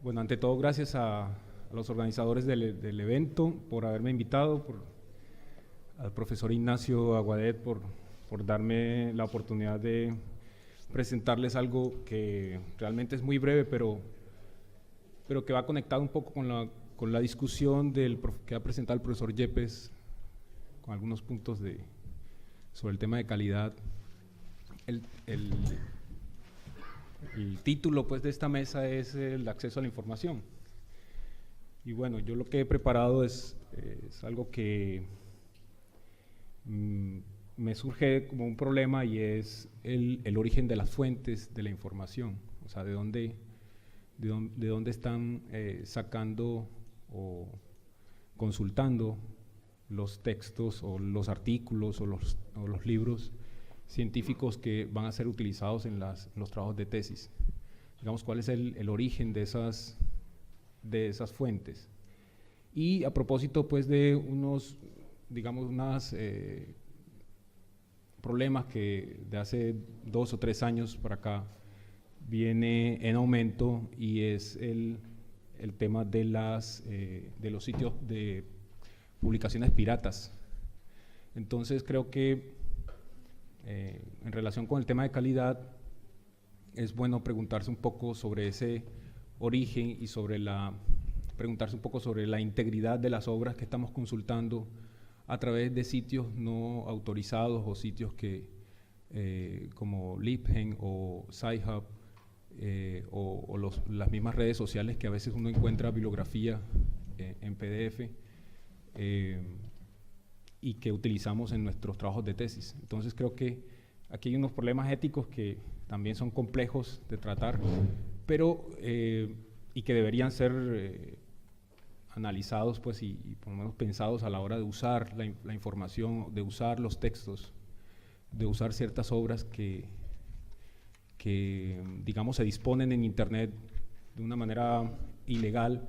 Bueno, ante todo, gracias a los organizadores del evento por haberme invitado, al profesor Ignacio Aguadet por darme la oportunidad de presentarles algo que realmente es muy breve, pero que va conectado un poco con la discusión que ha presentado el profesor Yepes, con algunos puntos sobre el tema de calidad. El título pues, de esta mesa es el acceso a la información. Y bueno, yo lo que he preparado es algo que me surge como un problema, y es el origen de las fuentes de la información. O sea, de dónde están sacando o consultando los textos o los artículos o los libros científicos que van a ser utilizados en los trabajos de tesis. Digamos, cuál es el origen de esas fuentes. Y a propósito pues de unos problemas que de hace 2 o 3 años para acá viene en aumento, y es el tema de los sitios de publicaciones piratas. Entonces creo que en relación con el tema de calidad es bueno preguntarse un poco sobre ese origen y preguntarse un poco sobre la integridad de las obras que estamos consultando a través de sitios no autorizados o sitios como LibGen o Sci-Hub o las mismas redes sociales que a veces uno encuentra bibliografía en PDF y que utilizamos en nuestros trabajos de tesis. Entonces creo que aquí hay unos problemas éticos que también son complejos de tratar, pero y que deberían ser analizados pues, y por lo menos pensados a la hora de usar la información, de usar los textos, de usar ciertas obras que digamos se disponen en Internet de una manera ilegal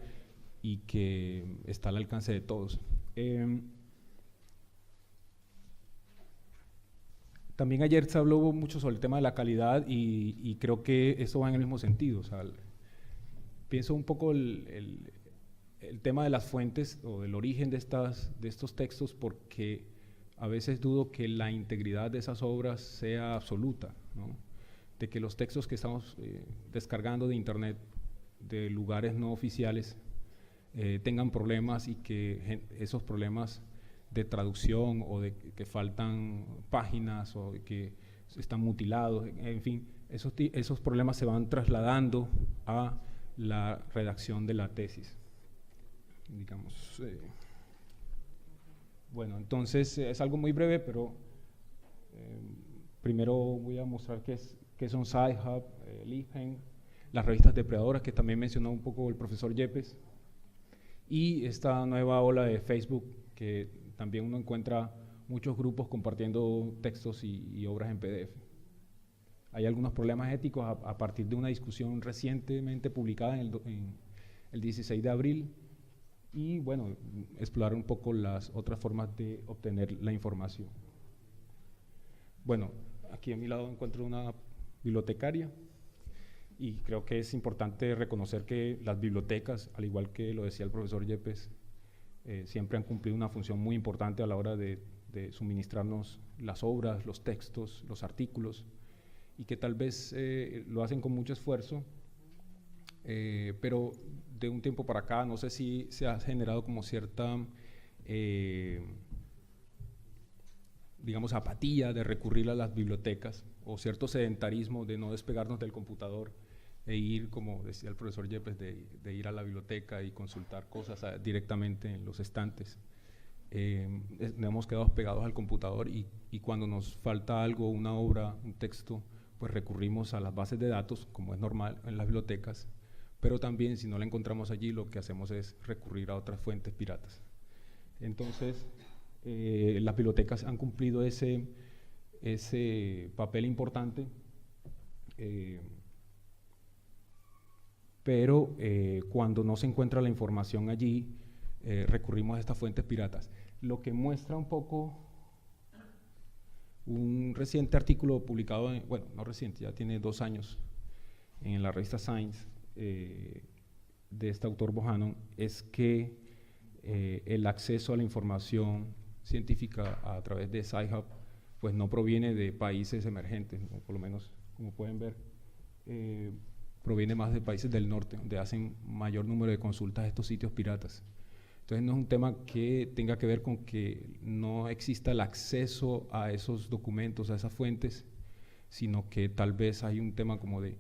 y que está al alcance de todos. También ayer se habló mucho sobre el tema de la calidad, y creo que eso va en el mismo sentido. O sea, pienso un poco el tema de las fuentes o del origen de estos textos, porque a veces dudo que la integridad de esas obras sea absoluta, ¿no? De que los textos que estamos descargando de Internet de lugares no oficiales tengan problemas, y que esos problemas de traducción o de que faltan páginas o de que están mutilados, en fin, esos problemas se van trasladando a la redacción de la tesis, digamos. Bueno, entonces es algo muy breve, pero primero voy a mostrar qué son Sci-Hub, LibGen, las revistas depredadoras que también mencionó un poco el profesor Yepes, y esta nueva ola de Facebook, que también uno encuentra muchos grupos compartiendo textos y obras en PDF. Hay algunos problemas éticos a partir de una discusión recientemente publicada en el 16 de abril, y bueno, explorar un poco las otras formas de obtener la información. Bueno, aquí a mi lado encuentro una bibliotecaria, y creo que es importante reconocer que las bibliotecas, al igual que lo decía el profesor Yepes, siempre han cumplido una función muy importante a la hora de suministrarnos las obras, los textos, los artículos, y que tal vez lo hacen con mucho esfuerzo, pero de un tiempo para acá no sé si se ha generado como cierta digamos apatía de recurrir a las bibliotecas, o cierto sedentarismo de no despegarnos del computador e ir, como decía el profesor Yepes, de ir a la biblioteca y consultar cosas directamente en los estantes. Nos hemos quedado pegados al computador, y cuando nos falta algo, una obra, un texto, pues recurrimos a las bases de datos, como es normal en las bibliotecas, pero también si no la encontramos allí, lo que hacemos es recurrir a otras fuentes piratas. Entonces, las bibliotecas han cumplido ese papel importante, pero cuando no se encuentra la información allí, recurrimos a estas fuentes piratas. Lo que muestra un poco un reciente artículo publicado, bueno, no reciente, ya tiene 2 años, en la revista Science, de este autor Bohannon es que el acceso a la información científica a través de Sci-Hub pues no proviene de países emergentes, ¿no? Por lo menos, como pueden ver, proviene más de países del norte, donde hacen mayor número de consultas a estos sitios piratas. Entonces no es un tema que tenga que ver con que no exista el acceso a esos documentos, a esas fuentes, sino que tal vez hay un tema como de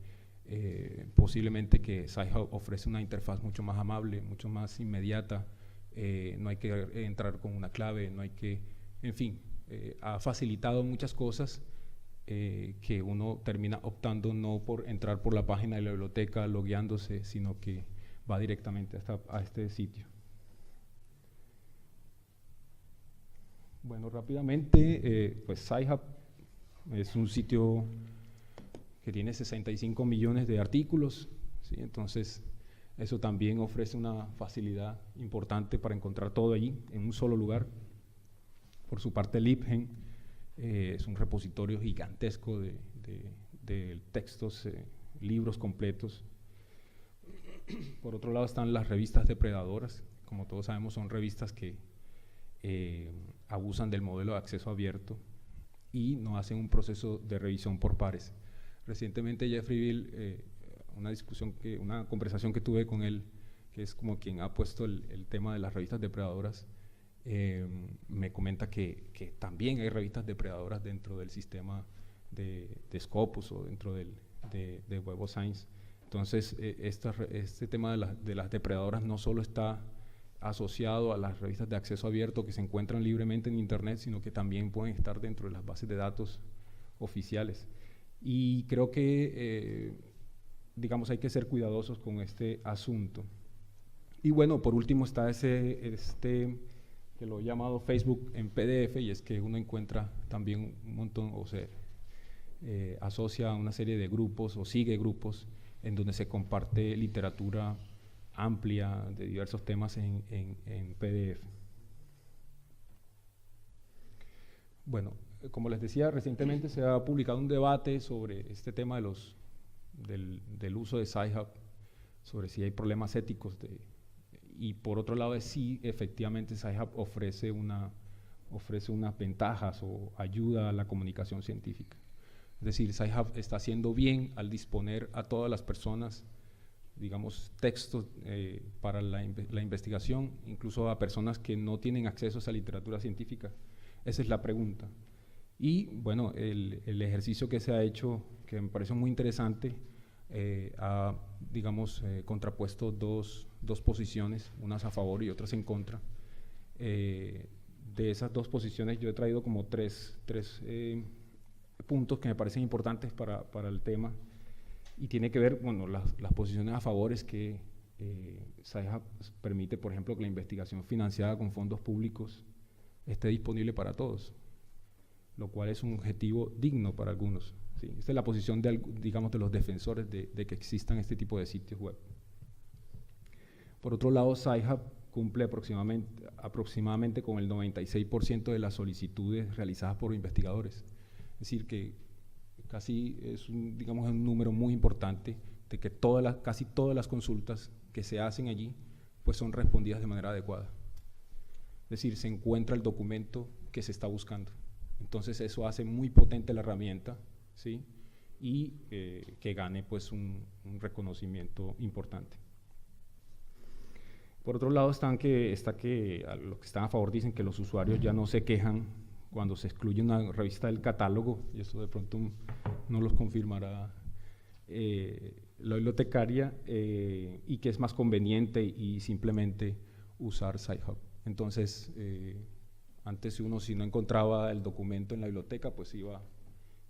posiblemente que Sci-Hub ofrece una interfaz mucho más amable, mucho más inmediata, no hay que entrar con una clave, no hay que, en fin, ha facilitado muchas cosas que uno termina optando no por entrar por la página de la biblioteca logueándose, sino que va directamente a este sitio. Bueno, rápidamente, pues Sci-Hub es un sitio que tiene 65 millones de artículos, ¿sí? Entonces eso también ofrece una facilidad importante para encontrar todo allí en un solo lugar. Por su parte, LibGen es un repositorio gigantesco de textos, libros completos. Por otro lado están las revistas depredadoras. Como todos sabemos, son revistas que abusan del modelo de acceso abierto y no hacen un proceso de revisión por pares. Recientemente Jeffrey Bill, una conversación que tuve con él, que es como quien ha puesto el tema de las revistas depredadoras, me comenta que también hay revistas depredadoras dentro del sistema de Scopus o dentro de Web of Science. Entonces, este tema de las depredadoras no solo está asociado a las revistas de acceso abierto que se encuentran libremente en Internet, sino que también pueden estar dentro de las bases de datos oficiales. Y creo que, digamos, hay que ser cuidadosos con este asunto. Y bueno, por último está que lo he llamado Facebook en PDF, y es que uno encuentra también un montón, o se asocia a una serie de grupos o sigue grupos en donde se comparte literatura amplia de diversos temas en PDF. Bueno, como les decía, recientemente se ha publicado un debate sobre este tema del uso de Sci-Hub, sobre si hay problemas éticos y por otro lado sí, efectivamente Sci-Hub ofrece unas ventajas o ayuda a la comunicación científica. Es decir, Sci-Hub está haciendo bien al disponer a todas las personas, digamos, textos para la investigación, incluso a personas que no tienen acceso a esa literatura científica. Esa es la pregunta. Y bueno, el ejercicio que se ha hecho, que me parece muy interesante, ha, digamos, contrapuesto dos posiciones, unas a favor y otras en contra. De esas dos posiciones yo he traído como tres puntos que me parecen importantes para el tema, y tiene que ver, bueno, las posiciones a favor es que Sci-Hub permite, por ejemplo, que la investigación financiada con fondos públicos esté disponible para todos, lo cual es un objetivo digno para algunos. ¿Sí? Esta es la posición digamos, de los defensores de que existan este tipo de sitios web. Por otro lado, Sci-Hub cumple aproximadamente con el 96% de las solicitudes realizadas por investigadores. Es decir, que casi es digamos, un número muy importante de que casi todas las consultas que se hacen allí pues son respondidas de manera adecuada. Es decir, se encuentra el documento que se está buscando. Entonces eso hace muy potente la herramienta, ¿sí? Y que gane pues un reconocimiento importante. Por otro lado los que están a favor dicen que los usuarios ya no se quejan cuando se excluye una revista del catálogo, y eso de pronto no los confirmará la bibliotecaria, y que es más conveniente y simplemente usar Sci-Hub. Entonces, antes si no encontraba el documento en la biblioteca, pues iba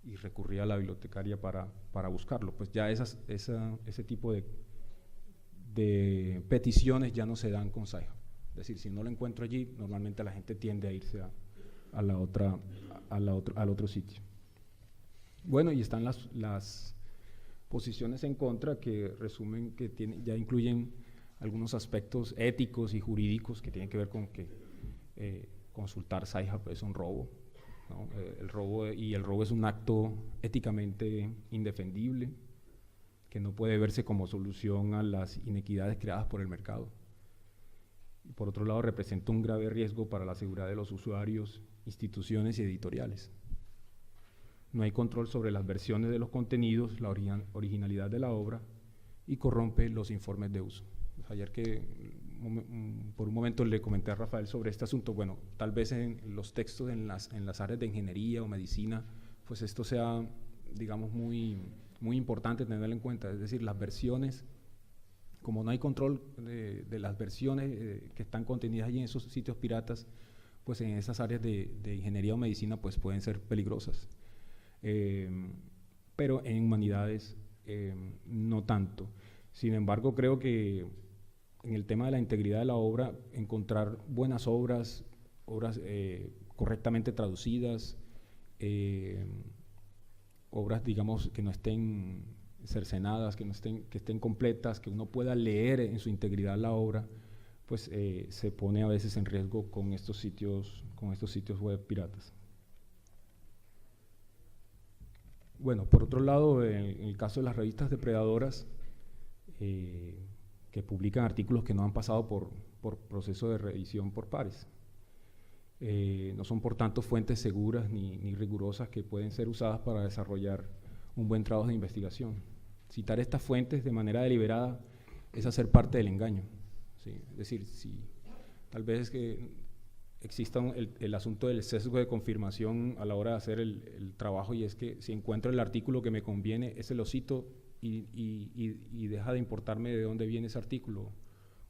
y recurría a la bibliotecaria para buscarlo. Pues ya ese tipo de peticiones ya no se dan con Sci-Hub. Es decir, si no lo encuentro allí, normalmente la gente tiende a irse al otro sitio. Bueno, y están las posiciones en contra, que resumen que ya incluyen algunos aspectos éticos y jurídicos que tienen que ver con que consultar Sci-Hub es un robo, ¿no? El robo es un acto éticamente indefendible, que no puede verse como solución a las inequidades creadas por el mercado. Y por otro lado, representa un grave riesgo para la seguridad de los usuarios, instituciones y editoriales. No hay control sobre las versiones de los contenidos, la originalidad de la obra, y corrompe los informes de uso. Ayer que por un momento le comenté a Rafael sobre este asunto, bueno, tal vez en los textos en las áreas de ingeniería o medicina, pues esto sea, digamos, muy importante tenerlo en cuenta, es decir, las versiones, como no hay control de las versiones que están contenidas allí en esos sitios piratas, pues en esas áreas de ingeniería o medicina pues pueden ser peligrosas. Pero en humanidades no tanto. Sin embargo, creo que en el tema de la integridad de la obra, encontrar buenas obras correctamente traducidas, obras, digamos, que no estén cercenadas, que estén completas, que uno pueda leer en su integridad la obra, pues se pone a veces en riesgo con estos sitios web piratas. Bueno, por otro lado, en el caso de las revistas depredadoras, que publican artículos que no han pasado por proceso de revisión por pares. No son, por tanto, fuentes seguras ni rigurosas que pueden ser usadas para desarrollar un buen trabajo de investigación. Citar estas fuentes de manera deliberada es hacer parte del engaño. ¿Sí? Es decir, si tal vez es que exista el asunto del sesgo de confirmación a la hora de hacer el trabajo, y es que si encuentro el artículo que me conviene, ese lo cito y deja de importarme de dónde viene ese artículo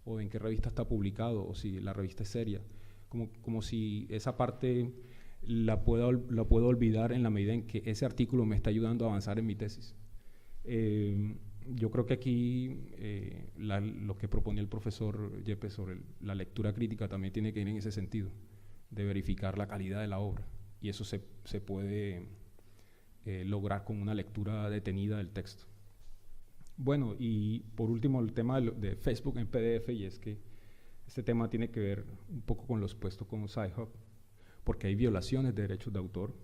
o en qué revista está publicado o si la revista es seria. Como si esa parte la puedo olvidar en la medida en que ese artículo me está ayudando a avanzar en mi tesis. Yo creo que aquí lo que proponía el profesor Yepes sobre la lectura crítica también tiene que ir en ese sentido, de verificar la calidad de la obra, y eso se puede lograr con una lectura detenida del texto. Bueno, y por último el tema de Facebook en PDF, y es que este tema tiene que ver un poco con lo expuesto con Sci-Hub, porque hay violaciones de derechos de autor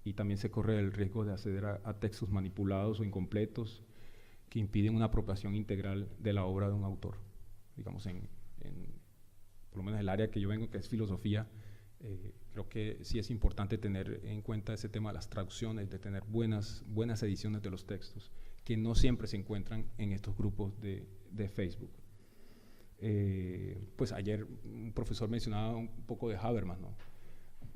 y también se corre el riesgo de acceder a textos manipulados o incompletos que impiden una apropiación integral de la obra de un autor. Digamos, por lo menos el área que yo vengo, que es filosofía, creo que sí es importante tener en cuenta ese tema de las traducciones, de tener buenas ediciones de los textos, que no siempre se encuentran en estos grupos de Facebook. Pues ayer un profesor mencionaba un poco de Habermas, ¿no?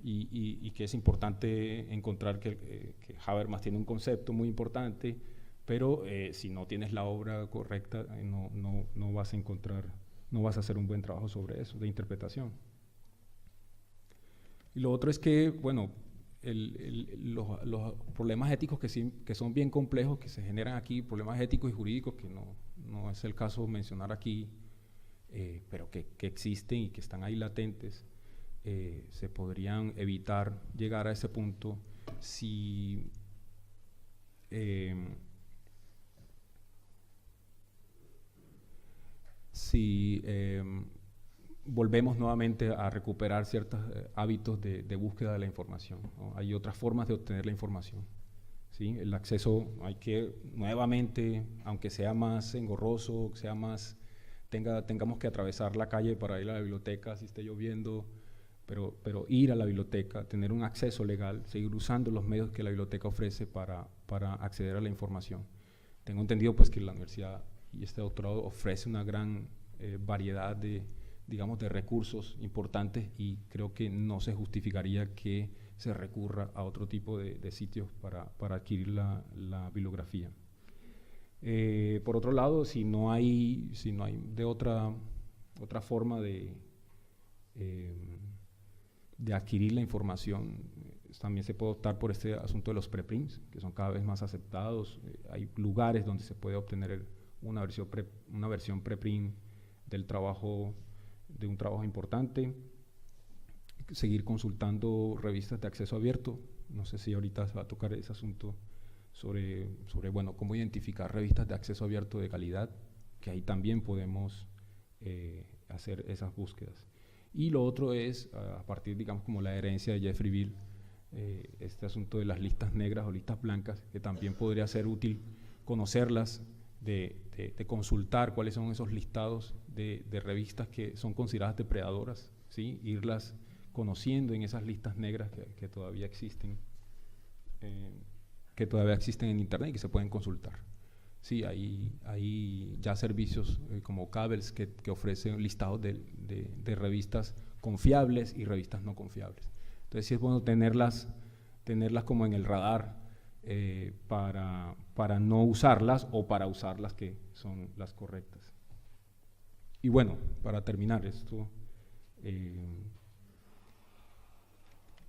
Y que es importante encontrar que Habermas tiene un concepto muy importante, pero si no tienes la obra correcta, no vas a hacer un buen trabajo sobre eso, de interpretación. Y lo otro es que, bueno, los problemas éticos que son bien complejos, que se generan aquí, problemas éticos y jurídicos, que no es el caso mencionar aquí, pero que existen y que están ahí latentes, se podrían evitar llegar a ese punto si volvemos nuevamente a recuperar ciertos hábitos de búsqueda de la información, ¿no? Hay otras formas de obtener la información, ¿sí? El acceso, hay que nuevamente, aunque sea más engorroso, tengamos que atravesar la calle para ir a la biblioteca si esté lloviendo, pero ir a la biblioteca, tener un acceso legal, seguir usando los medios que la biblioteca ofrece para acceder a la información. Tengo entendido pues que la universidad y este doctorado ofrece una gran variedad de recursos importantes, y creo que no se justificaría que se recurra a otro tipo de sitios para adquirir la bibliografía. Por otro lado, si no hay de otra forma de adquirir la información, también se puede optar por este asunto de los preprints, que son cada vez más aceptados. Hay lugares donde se puede obtener una versión preprint de un trabajo importante. Seguir consultando revistas de acceso abierto. No sé si ahorita se va a tocar ese asunto sobre bueno, cómo identificar revistas de acceso abierto de calidad, que ahí también podemos hacer esas búsquedas. Y lo otro es, a partir, digamos, como la herencia de Jeffrey Beall, este asunto de las listas negras o listas blancas, que también podría ser útil conocerlas de consultar cuáles son esos listados de revistas que son consideradas depredadoras, ¿sí? Irlas conociendo en esas listas negras que todavía existen en Internet y que se pueden consultar. Sí, hay ya servicios como Cabels que ofrecen listados de revistas confiables y revistas no confiables. Entonces sí es bueno tenerlas como en el radar para no usarlas o para usar las que son las correctas. Y bueno, para terminar esto,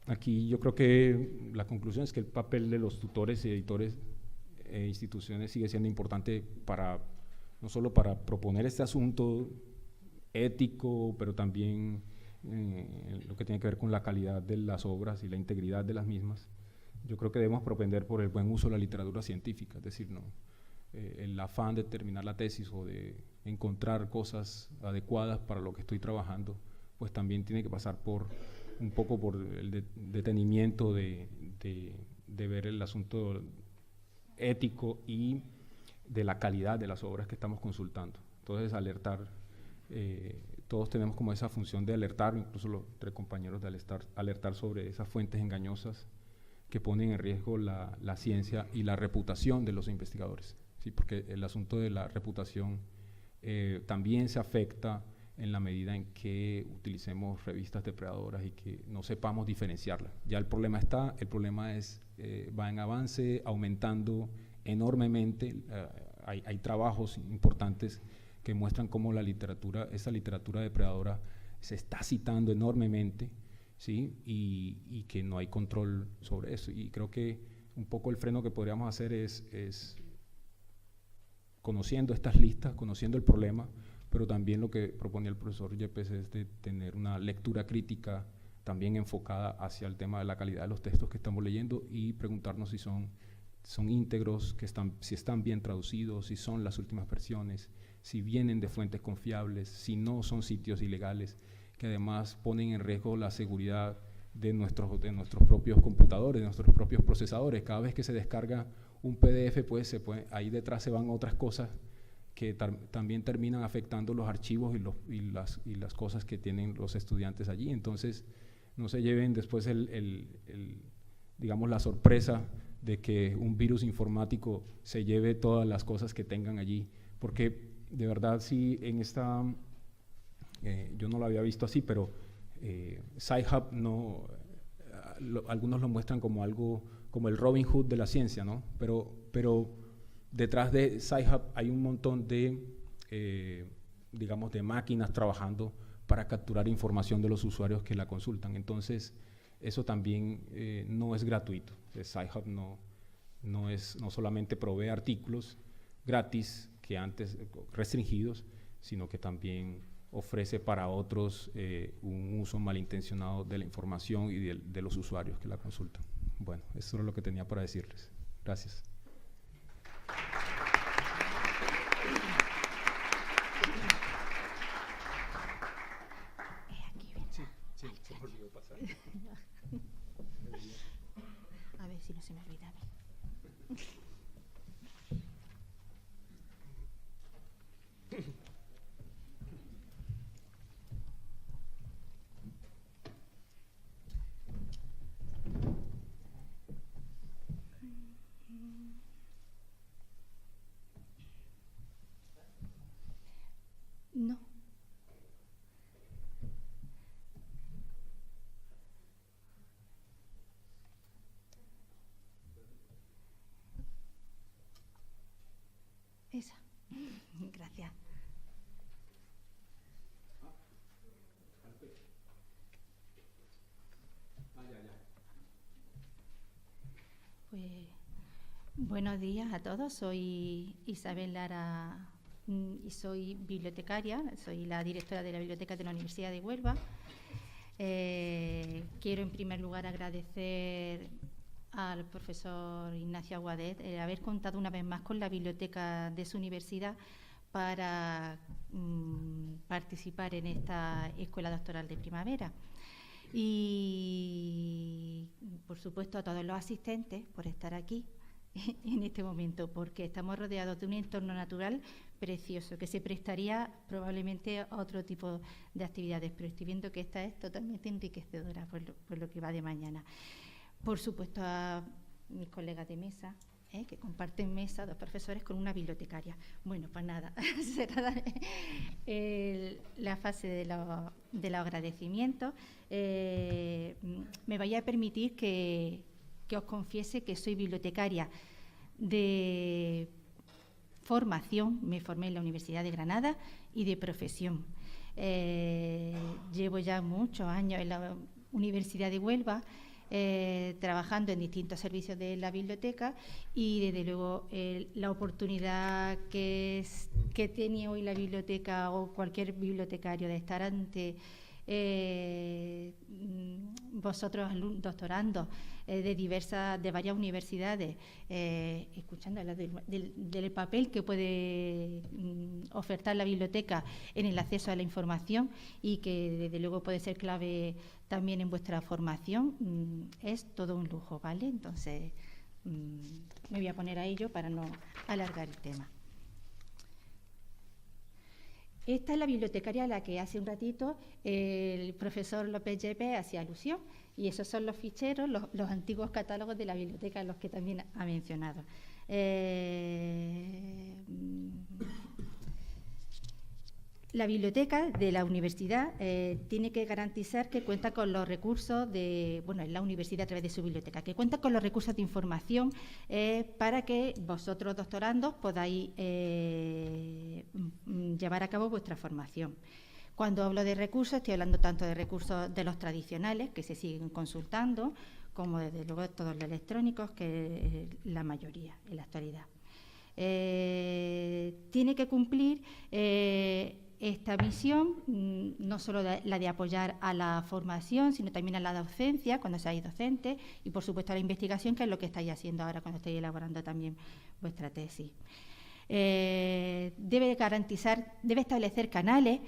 aquí yo creo que la conclusión es que el papel de los tutores y editores e instituciones sigue siendo importante no solo para proponer este asunto ético, pero también lo que tiene que ver con la calidad de las obras y la integridad de las mismas. Yo creo que debemos propender por el buen uso de la literatura científica, es decir, el afán de terminar la tesis o de encontrar cosas adecuadas para lo que estoy trabajando, pues también tiene que pasar un poco por el detenimiento de ver el asunto ético y de la calidad de las obras que estamos consultando. Entonces, alertar, todos tenemos como esa función de alertar, incluso entre compañeros, de alertar sobre esas fuentes engañosas que ponen en riesgo la ciencia y la reputación de los investigadores, ¿sí? Porque el asunto de la reputación también se afecta en la medida en que utilicemos revistas depredadoras y que no sepamos diferenciarlas. Ya el problema va en avance, aumentando enormemente. Hay trabajos importantes que muestran cómo esa literatura depredadora se está citando enormemente, ¿sí? Y que no hay control sobre eso. Y creo que un poco el freno que podríamos hacer es conociendo estas listas, conociendo el problema, pero también lo que proponía el profesor Yepes es de tener una lectura crítica también enfocada hacia el tema de la calidad de los textos que estamos leyendo y preguntarnos si son íntegros, si están bien traducidos, si son las últimas versiones, si vienen de fuentes confiables, si no son sitios ilegales, que además ponen en riesgo la seguridad de nuestros propios computadores, de nuestros propios procesadores. Cada vez que se descarga un PDF, pues ahí detrás se van otras cosas que también terminan afectando los archivos y las cosas que tienen los estudiantes allí. Entonces, no se lleven después digamos, la sorpresa de que un virus informático se lleve todas las cosas que tengan allí, porque de verdad sí, en esta, yo no lo había visto así, pero Sci-Hub algunos lo muestran como algo, como el Robin Hood de la ciencia, ¿no? Pero detrás de Sci-Hub hay un montón digamos, de máquinas trabajando para capturar información de los usuarios que la consultan. Entonces, eso también no es gratuito. Sci-Hub no solamente provee artículos gratis, que antes restringidos, sino que también ofrece para otros un uso malintencionado de la información y de los usuarios que la consultan. Bueno, eso es lo que tenía para decirles. Gracias. Sí, se me olvidó pasar. A ver si no se me olvida a mí. No. Esa. Gracias. Pues, buenos días a todos. Soy Isabel Lara y soy bibliotecaria. Soy la directora de la Biblioteca de la Universidad de Huelva. Quiero en primer lugar agradecer al profesor Ignacio Aguadet haber contado una vez más con la biblioteca de su universidad para participar en esta escuela doctoral de primavera. Y, por supuesto, a todos los asistentes por estar aquí en este momento, porque estamos rodeados de un entorno natural precioso, que se prestaría probablemente a otro tipo de actividades, pero estoy viendo que esta es totalmente enriquecedora por lo que va de mañana. Por supuesto, a mis colegas de mesa, que comparten mesa, 2 profesores con una bibliotecaria. Bueno, pues nada, será la fase de los agradecimientos. Me vaya a permitir que os confiese que soy bibliotecaria de formación, me formé en la Universidad de Granada, y de profesión. Llevo ya muchos años en la Universidad de Huelva, trabajando en distintos servicios de la biblioteca, y desde luego la oportunidad que tiene hoy la biblioteca o cualquier bibliotecario de estar ante vosotros doctorandos de varias universidades, escuchando del papel que puede ofertar la biblioteca en el acceso a la información, y que desde luego puede ser clave también en vuestra formación, es todo un lujo, ¿vale? Entonces me voy a poner a ello para no alargar el tema. Esta es la bibliotecaria a la que hace un ratito el profesor López Yepes hacía alusión, y esos son los ficheros, los antiguos catálogos de la biblioteca, los que también ha mencionado. La biblioteca de la universidad tiene que garantizar que cuenta con los recursos es la universidad a través de su biblioteca, que cuenta con los recursos de información para que vosotros, doctorandos, podáis llevar a cabo vuestra formación. Cuando hablo de recursos, estoy hablando tanto de recursos de los tradicionales, que se siguen consultando, como desde luego todos los electrónicos, que es la mayoría en la actualidad. Tiene que cumplir esta misión, no solo la de apoyar a la formación, sino también a la docencia, cuando seáis docentes, y por supuesto a la investigación, que es lo que estáis haciendo ahora cuando estáis elaborando también vuestra tesis. Debe establecer canales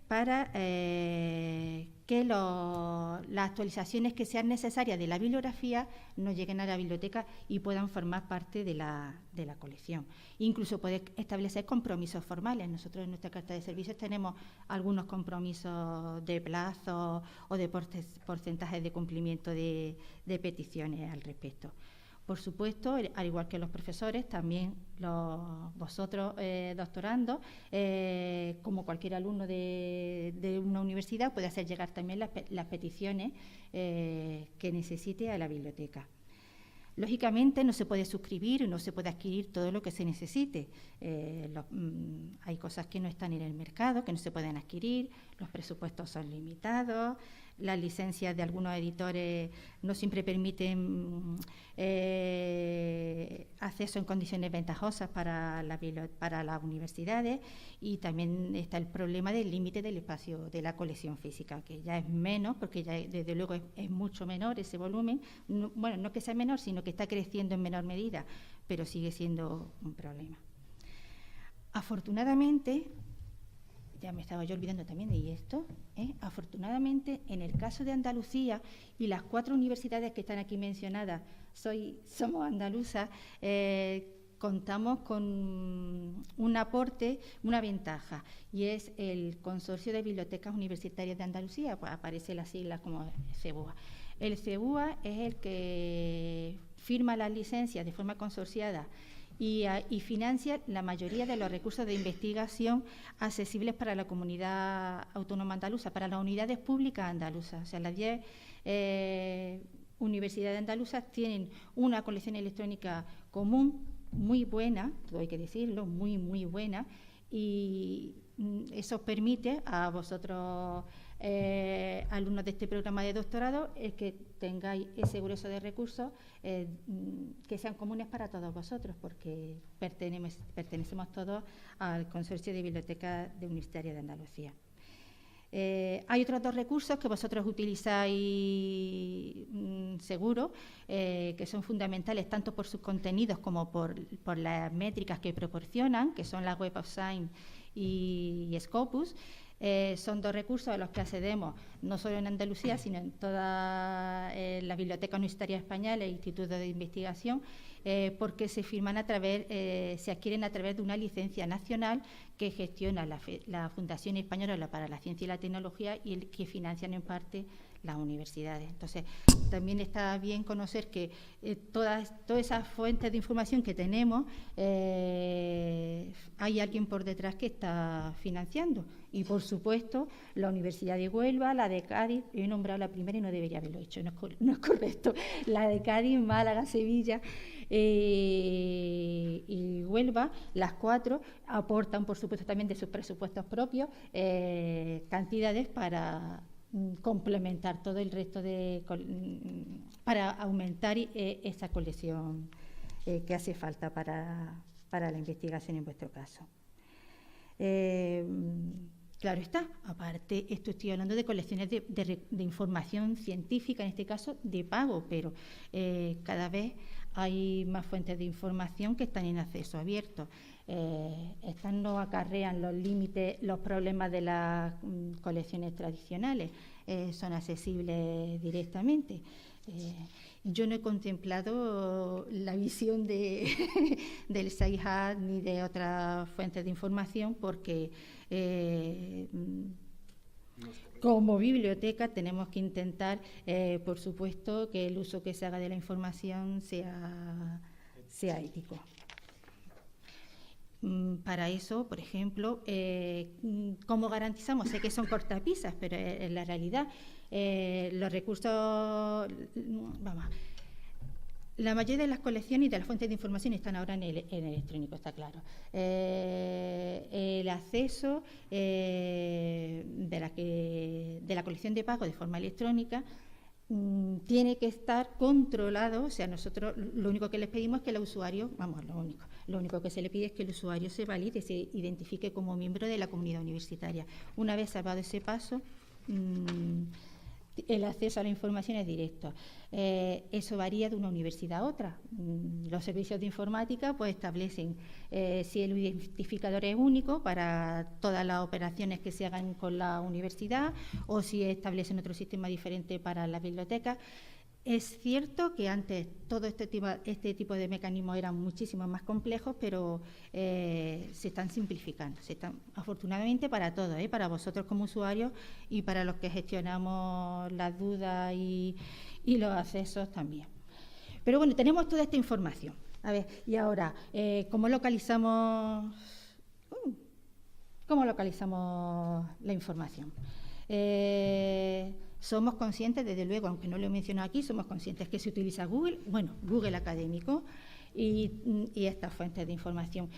para que las actualizaciones que sean necesarias de la bibliografía nos lleguen a la biblioteca y puedan formar parte de la colección. Incluso puede establecer compromisos formales. Nosotros en nuestra carta de servicios tenemos algunos compromisos de plazo o de porcentajes de cumplimiento de peticiones al respecto. Por supuesto, al igual que los profesores, también vosotros, doctorandos, como cualquier alumno de una universidad, puede hacer llegar también las peticiones que necesite a la biblioteca. Lógicamente, no se puede suscribir y no se puede adquirir todo lo que se necesite. Hay cosas que no están en el mercado, que no se pueden adquirir, los presupuestos son limitados, las licencias de algunos editores no siempre permiten acceso en condiciones ventajosas para las universidades, y también está el problema del límite del espacio de la colección física, que ya es menos, porque ya desde luego es mucho menor ese volumen. No que sea menor, sino que está creciendo en menor medida, pero sigue siendo un problema. Afortunadamente, ya me estaba yo olvidando también de esto, afortunadamente, en el caso de Andalucía y las 4 universidades que están aquí mencionadas, somos andaluzas, contamos con un aporte, una ventaja, y es el Consorcio de Bibliotecas Universitarias de Andalucía, pues aparece las siglas como CEBUA. El CEBUA es el que firma las licencias de forma consorciada y financia la mayoría de los recursos de investigación accesibles para la comunidad autónoma andaluza, para las unidades públicas andaluzas. O sea, las 10 universidades andaluzas tienen una colección electrónica común, muy buena, todo hay que decirlo, muy, muy buena, y eso permite a vosotros, alumnos de este programa de doctorado, que tengáis ese grueso de recursos que sean comunes para todos vosotros, porque pertenecemos todos al Consorcio de Bibliotecas Universitarias de Andalucía. Hay otros 2 recursos que vosotros utilizáis seguro, que son fundamentales tanto por sus contenidos como por las métricas que proporcionan, que son la Web of Science y Scopus. Son 2 recursos a los que accedemos no solo en Andalucía, sino en todas las bibliotecas universitarias españolas e institutos de investigación, porque se firman se adquieren a través de una licencia nacional que gestiona la Fundación Española para la Ciencia y la Tecnología y que financian en parte las universidades. Entonces, también está bien conocer que todas esas fuentes de información que tenemos, hay alguien por detrás que está financiando. Y, por supuesto, la Universidad de Huelva, la de Cádiz, he nombrado la primera y no debería haberlo hecho, no es correcto, la de Cádiz, Málaga, Sevilla y Huelva, las 4, aportan, por supuesto, también de sus presupuestos propios cantidades para complementar todo el resto para aumentar esa colección que hace falta para la investigación en vuestro caso. Claro está, aparte esto estoy hablando de colecciones de información científica, en este caso de pago, pero cada vez hay más fuentes de información que están en acceso abierto. Estas no acarrean los límites, los problemas de las colecciones tradicionales, son accesibles directamente. Yo no he contemplado la visión del SciHub ni de otras fuentes de información porque como biblioteca tenemos que intentar, por supuesto, que el uso que se haga de la información sea ético. Para eso, por ejemplo, ¿cómo garantizamos? Sé que son cortapisas, pero en la realidad los recursos, la mayoría de las colecciones y de las fuentes de información están ahora en electrónico, está claro. El acceso de la colección de pago de forma electrónica tiene que estar controlado, o sea, nosotros lo único que les pedimos es que el usuario, lo único que se le pide es que el usuario se valide, se identifique como miembro de la comunidad universitaria. Una vez salvado ese paso, el acceso a la información es directo. Eso varía de una universidad a otra. Los servicios de informática pues establecen si el identificador es único para todas las operaciones que se hagan con la universidad o si establecen otro sistema diferente para la biblioteca. Es cierto que antes todo este tipo de mecanismos eran muchísimo más complejos, pero se están simplificando. Afortunadamente para todos, para vosotros como usuarios y para los que gestionamos las dudas y los accesos también. Pero bueno, tenemos toda esta información. A ver, y ahora, ¿cómo localizamos la información? Somos conscientes, desde luego, aunque no lo he mencionado aquí, somos conscientes que se utiliza Google académico y estas fuentes de información.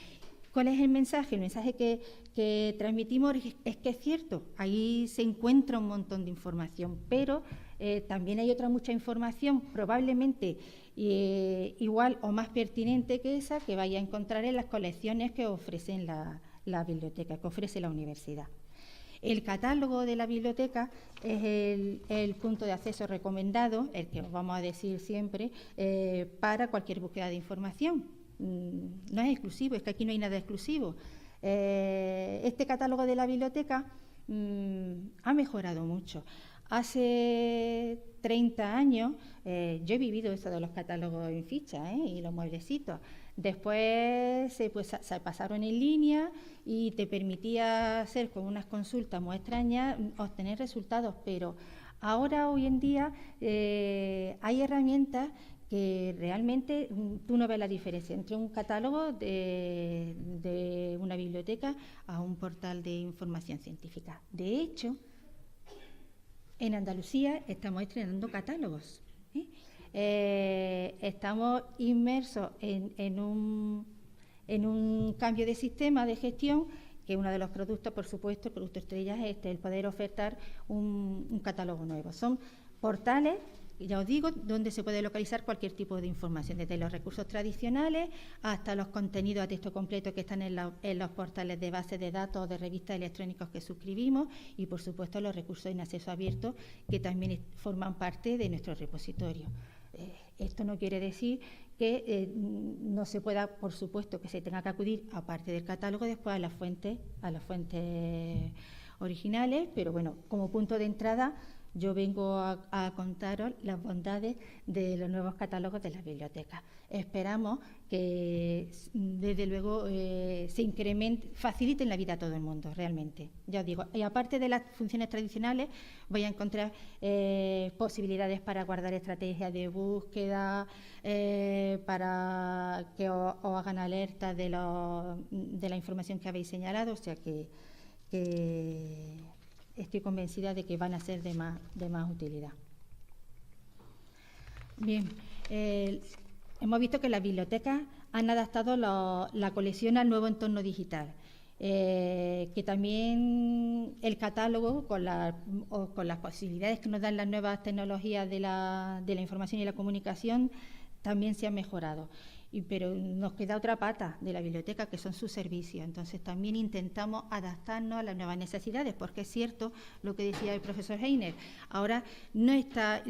¿Cuál es el mensaje? El mensaje que transmitimos es que es cierto, ahí se encuentra un montón de información, pero también hay mucha información, probablemente igual o más pertinente que esa, que vaya a encontrar en las colecciones que ofrecen la biblioteca, que ofrece la universidad. El catálogo de la biblioteca es el punto de acceso recomendado, el que os vamos a decir siempre, para cualquier búsqueda de información. No es exclusivo, es que aquí no hay nada exclusivo. Este catálogo de la biblioteca ha mejorado mucho. Hace 30 años yo he vivido eso de los catálogos en ficha y los mueblecitos. Después se pasaron en línea y te permitía hacer con unas consultas muy extrañas obtener resultados, pero ahora, hoy en día, hay herramientas que realmente tú no ves la diferencia entre un catálogo de una biblioteca a un portal de información científica. De hecho, en Andalucía estamos estrenando catálogos. Estamos inmersos en un cambio de sistema de gestión, que uno de los productos, por supuesto, el producto estrella es el poder ofertar un catálogo nuevo. Son portales, ya os digo, donde se puede localizar cualquier tipo de información, desde los recursos tradicionales hasta los contenidos a texto completo que están en los portales de bases de datos o de revistas electrónicas que suscribimos y, por supuesto, los recursos en acceso abierto que también forman parte de nuestro repositorio. Esto no quiere decir que no se pueda, por supuesto, que se tenga que acudir, aparte del catálogo, después a las fuentes originales, pero bueno, como punto de entrada Yo vengo a contaros las bondades de los nuevos catálogos de las bibliotecas. Esperamos que, desde luego, faciliten la vida a todo el mundo, realmente. Ya os digo, y aparte de las funciones tradicionales, voy a encontrar posibilidades para guardar estrategias de búsqueda, para que os hagan alerta de la información que habéis señalado, o sea que estoy convencida de que van a ser de más utilidad. Bien, hemos visto que las bibliotecas han adaptado la colección al nuevo entorno digital, que también el catálogo, con las posibilidades que nos dan las nuevas tecnologías de la información y la comunicación, también se ha mejorado. Pero nos queda otra pata de la biblioteca, que son sus servicios. Entonces, también intentamos adaptarnos a las nuevas necesidades, porque es cierto lo que decía el profesor Heiner. Ahora no está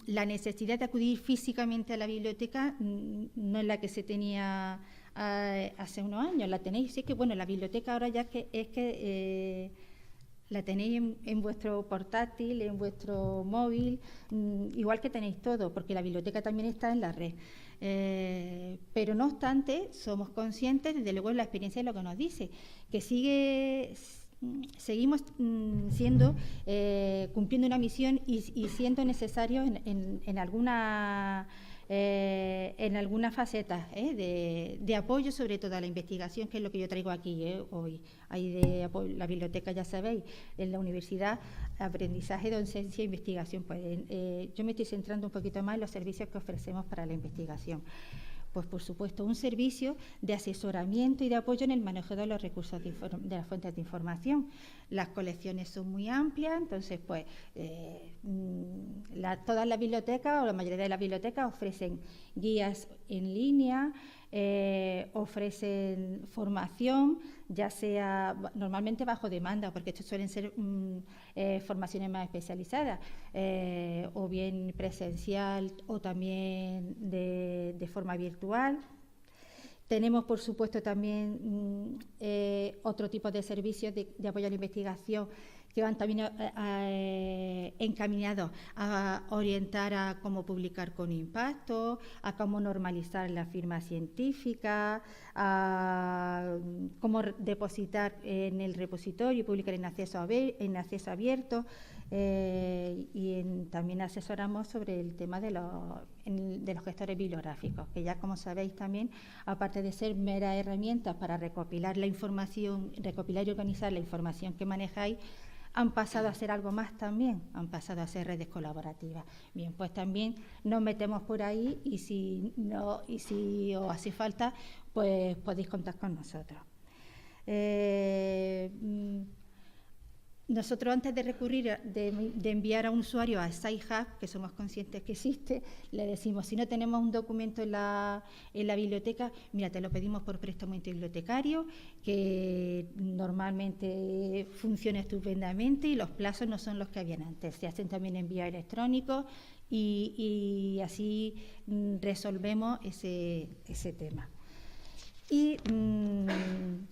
la necesidad de acudir físicamente a la biblioteca, no es la que se tenía hace unos años. La tenéis, sí que bueno, la biblioteca ahora ya la tenéis en vuestro portátil, en vuestro móvil, igual que tenéis todo, porque la biblioteca también está en la red. Pero no obstante, somos conscientes, desde luego, de la experiencia de lo que nos dice, que seguimos cumpliendo una misión y siendo necesarios en algunas facetas de apoyo, sobre todo a la investigación, que es lo que yo traigo aquí hoy. Hay la biblioteca, ya sabéis, en la universidad, aprendizaje, docencia e investigación. Pues, yo me estoy centrando un poquito más en los servicios que ofrecemos para la investigación. Pues, por supuesto, un servicio de asesoramiento y de apoyo en el manejo de los recursos de las fuentes de información. Las colecciones son muy amplias, entonces, pues, todas las bibliotecas, o la mayoría de las bibliotecas, ofrecen guías en línea, ofrecen formación, ya sea normalmente bajo demanda, porque estos suelen ser formaciones más especializadas, o bien presencial o también de forma virtual. Tenemos, por supuesto, también otro tipo de servicios de apoyo a la investigación, que van también encaminados a orientar a cómo publicar con impacto, a cómo normalizar la firma científica, a cómo depositar en el repositorio y publicar en acceso abierto, y también asesoramos sobre el tema de los gestores bibliográficos, que ya, como sabéis también, aparte de ser meras herramientas para recopilar la información, recopilar y organizar la información que manejáis, han pasado a ser algo más también, han pasado a ser redes colaborativas. Bien, pues también nos metemos por ahí, y si os hace falta, pues podéis contar con nosotros. Nosotros, antes de recurrir, de enviar a un usuario a SciHub, que somos conscientes que existe, le decimos: si no tenemos un documento en la biblioteca, mira, te lo pedimos por préstamo interbibliotecario, que normalmente funciona estupendamente y los plazos no son los que habían antes. Se hacen también envíos electrónicos y así resolvemos ese tema. Y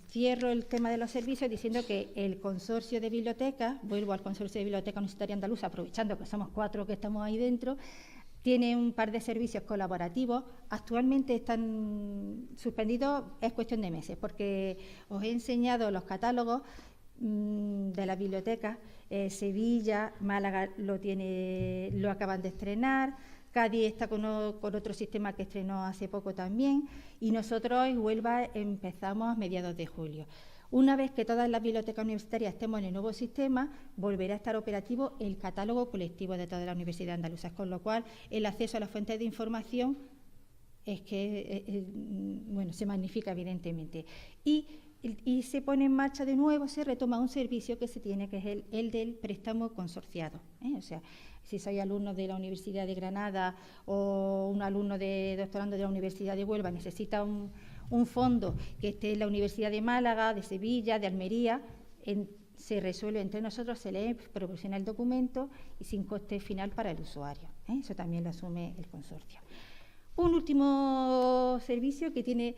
cierro el tema de los servicios diciendo que el consorcio de bibliotecas, vuelvo al consorcio de biblioteca universitaria andaluza, aprovechando que somos 4 que estamos ahí dentro, tiene un par de servicios colaborativos. Actualmente están suspendidos, es cuestión de meses, porque os he enseñado los catálogos de las bibliotecas. Sevilla, Málaga lo acaban de estrenar. Cádiz está con otro sistema que estrenó hace poco también, y nosotros en Huelva empezamos a mediados de julio. Una vez que todas las bibliotecas universitarias estemos en el nuevo sistema, volverá a estar operativo el catálogo colectivo de todas las universidades andaluzas, con lo cual el acceso a las fuentes de información se magnifica, evidentemente. Y se pone en marcha de nuevo, se retoma un servicio que se tiene, que es el del préstamo consorciado. O sea, si sois alumno de la Universidad de Granada o un alumno doctorando de la Universidad de Huelva, necesita un fondo que esté en la Universidad de Málaga, de Sevilla, de Almería, se resuelve entre nosotros, se le proporciona el documento y sin coste final para el usuario. Eso también lo asume el consorcio. Un último servicio que tiene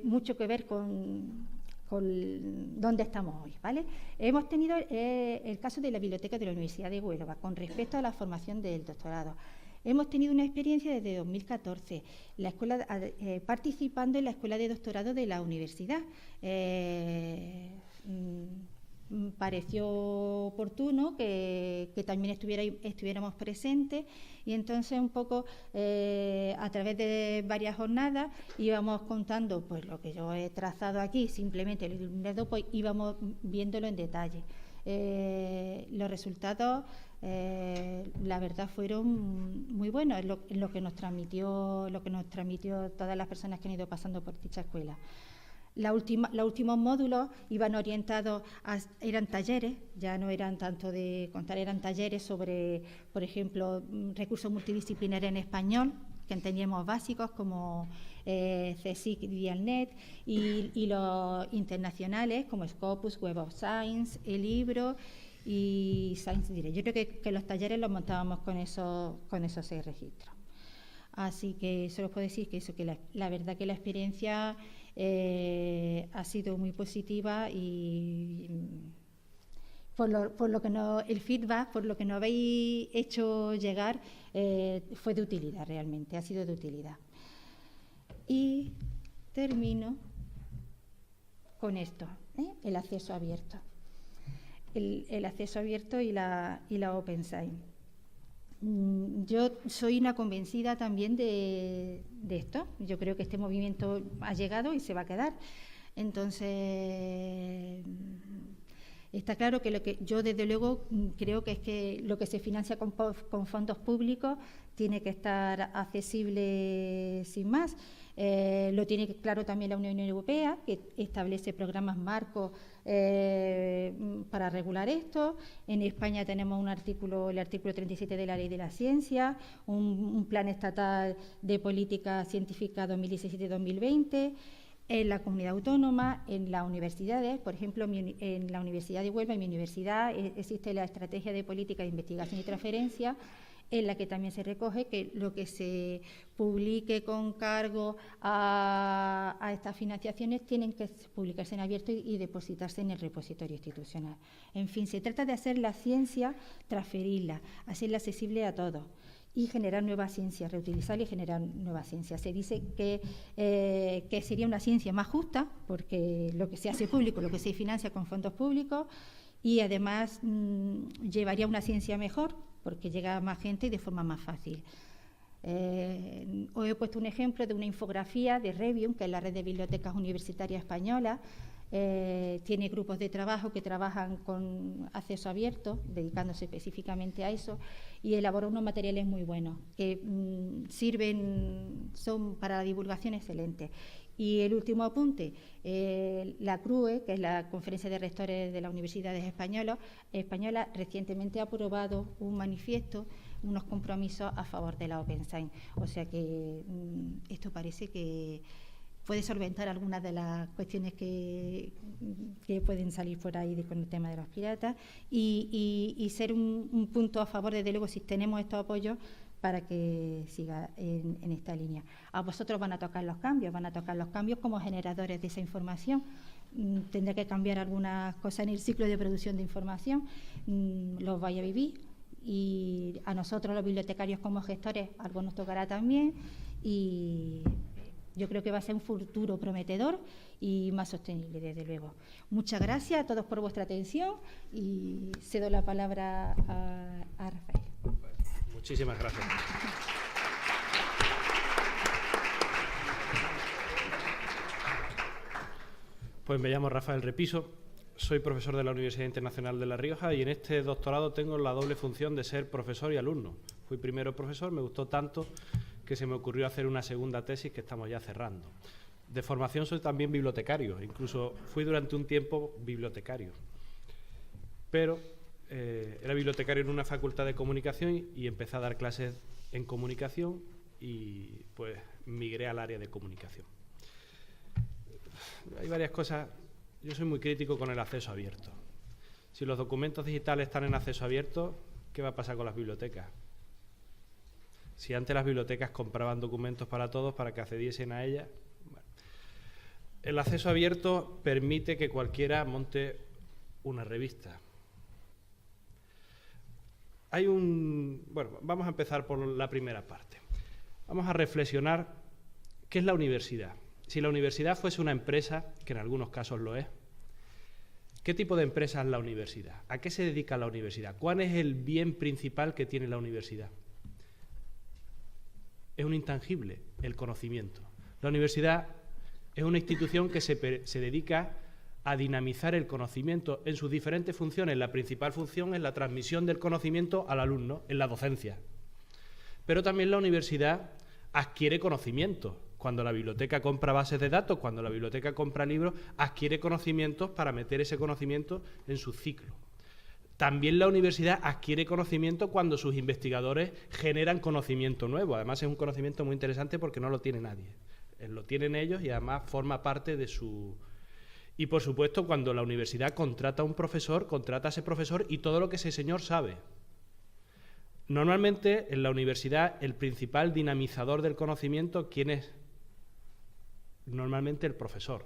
mucho que ver con dónde estamos hoy, ¿vale? Hemos tenido el caso de la biblioteca de la Universidad de Huelva con respecto a la formación del doctorado. Hemos tenido una experiencia desde 2014, la escuela, participando en la escuela de doctorado de la universidad. Pareció oportuno que también estuviéramos presentes, y entonces un poco a través de varias jornadas íbamos contando pues lo que yo he trazado aquí, simplemente pues íbamos viéndolo en detalle. Los resultados, la verdad, fueron muy buenos, en lo que nos transmitió todas las personas que han ido pasando por dicha escuela. Los últimos módulos iban orientados eran talleres, ya no eran tanto de contar, eran talleres sobre, por ejemplo, recursos multidisciplinarios en español, que entendíamos básicos como CSIC y Dialnet, y los internacionales como Scopus, Web of Science, el libro y Science Direct. Yo creo que los talleres los montábamos con esos 6 registros. Así que solo puedo decir que la verdad que la experiencia ha sido muy positiva, y por lo que el feedback, por lo que nos habéis hecho llegar, fue de utilidad realmente, ha sido de utilidad. Y termino con esto, el acceso abierto. El acceso abierto y la Open Science. Yo soy una convencida también de esto. Yo creo que este movimiento ha llegado y se va a quedar. Entonces, está claro que yo desde luego creo que es que lo que se financia con fondos públicos tiene que estar accesible sin más. Lo tiene claro también la Unión Europea, que establece programas marcos para regular esto. En España tenemos el artículo 37 de la Ley de la Ciencia, un plan estatal de política científica 2017-2020. En la comunidad autónoma, en las universidades, por ejemplo, en la Universidad de Huelva, en mi universidad, existe la Estrategia de Política de Investigación y Transferencia, en la que también se recoge que lo que se publique con cargo a estas financiaciones tienen que publicarse en abierto y depositarse en el repositorio institucional. En fin, se trata de hacer la ciencia, transferirla, hacerla accesible a todos y generar nueva ciencia, reutilizarla y generar nueva ciencia. Se dice que sería una ciencia más justa, porque lo que se hace público, lo que se financia con fondos públicos, y además llevaría una ciencia mejor, porque llega a más gente y de forma más fácil. Os he puesto un ejemplo de una infografía de Revium, que es la red de bibliotecas universitarias españolas. Tiene grupos de trabajo que trabajan con acceso abierto, dedicándose específicamente a eso, y elabora unos materiales muy buenos que son para la divulgación excelentes. Y el último apunte, la CRUE, que es la Conferencia de Rectores de las Universidades Españolas, recientemente ha aprobado un manifiesto, unos compromisos a favor de la Open Science. O sea que esto parece que puede solventar algunas de las cuestiones que pueden salir por ahí con el tema de los piratas y ser un punto a favor, desde luego, si tenemos estos apoyos, para que siga en esta línea. A vosotros van a tocar los cambios como generadores de esa información. Tendrá que cambiar algunas cosas en el ciclo de producción de información, los vais a vivir, y a nosotros los bibliotecarios como gestores algo nos tocará también, y yo creo que va a ser un futuro prometedor y más sostenible, desde luego. Muchas gracias a todos por vuestra atención y cedo la palabra a Rafael. Muchísimas gracias. Pues me llamo Rafael Repiso, soy profesor de la Universidad Internacional de La Rioja y en este doctorado tengo la doble función de ser profesor y alumno. Fui primero profesor, me gustó tanto que se me ocurrió hacer una segunda tesis que estamos ya cerrando. De formación soy también bibliotecario, incluso fui durante un tiempo bibliotecario. Pero era bibliotecario en una facultad de comunicación y empecé a dar clases en comunicación y pues migré al área de comunicación. Hay varias cosas. Yo soy muy crítico con el acceso abierto. Si los documentos digitales están en acceso abierto, ¿qué va a pasar con las bibliotecas? Si antes las bibliotecas compraban documentos para todos para que accediesen a ellas. Bueno. el acceso abierto permite que cualquiera monte una revista. Bueno, vamos a empezar por la primera parte. Vamos a reflexionar qué es la universidad. Si la universidad fuese una empresa, que en algunos casos lo es, ¿qué tipo de empresa es la universidad? ¿A qué se dedica la universidad? ¿Cuál es el bien principal que tiene la universidad? Es un intangible, el conocimiento. La universidad es una institución que se dedica a dinamizar el conocimiento en sus diferentes funciones. La principal función es la transmisión del conocimiento al alumno, en la docencia. Pero también la universidad adquiere conocimiento. Cuando la biblioteca compra bases de datos, cuando la biblioteca compra libros, adquiere conocimientos para meter ese conocimiento en su ciclo. También la universidad adquiere conocimiento cuando sus investigadores generan conocimiento nuevo. Además, es un conocimiento muy interesante porque no lo tiene nadie. Lo tienen ellos y además forma parte de su... Y, por supuesto, cuando la universidad contrata a un profesor, contrata a ese profesor y todo lo que ese señor sabe. Normalmente, en la universidad, el principal dinamizador del conocimiento, ¿quién es? Normalmente el profesor,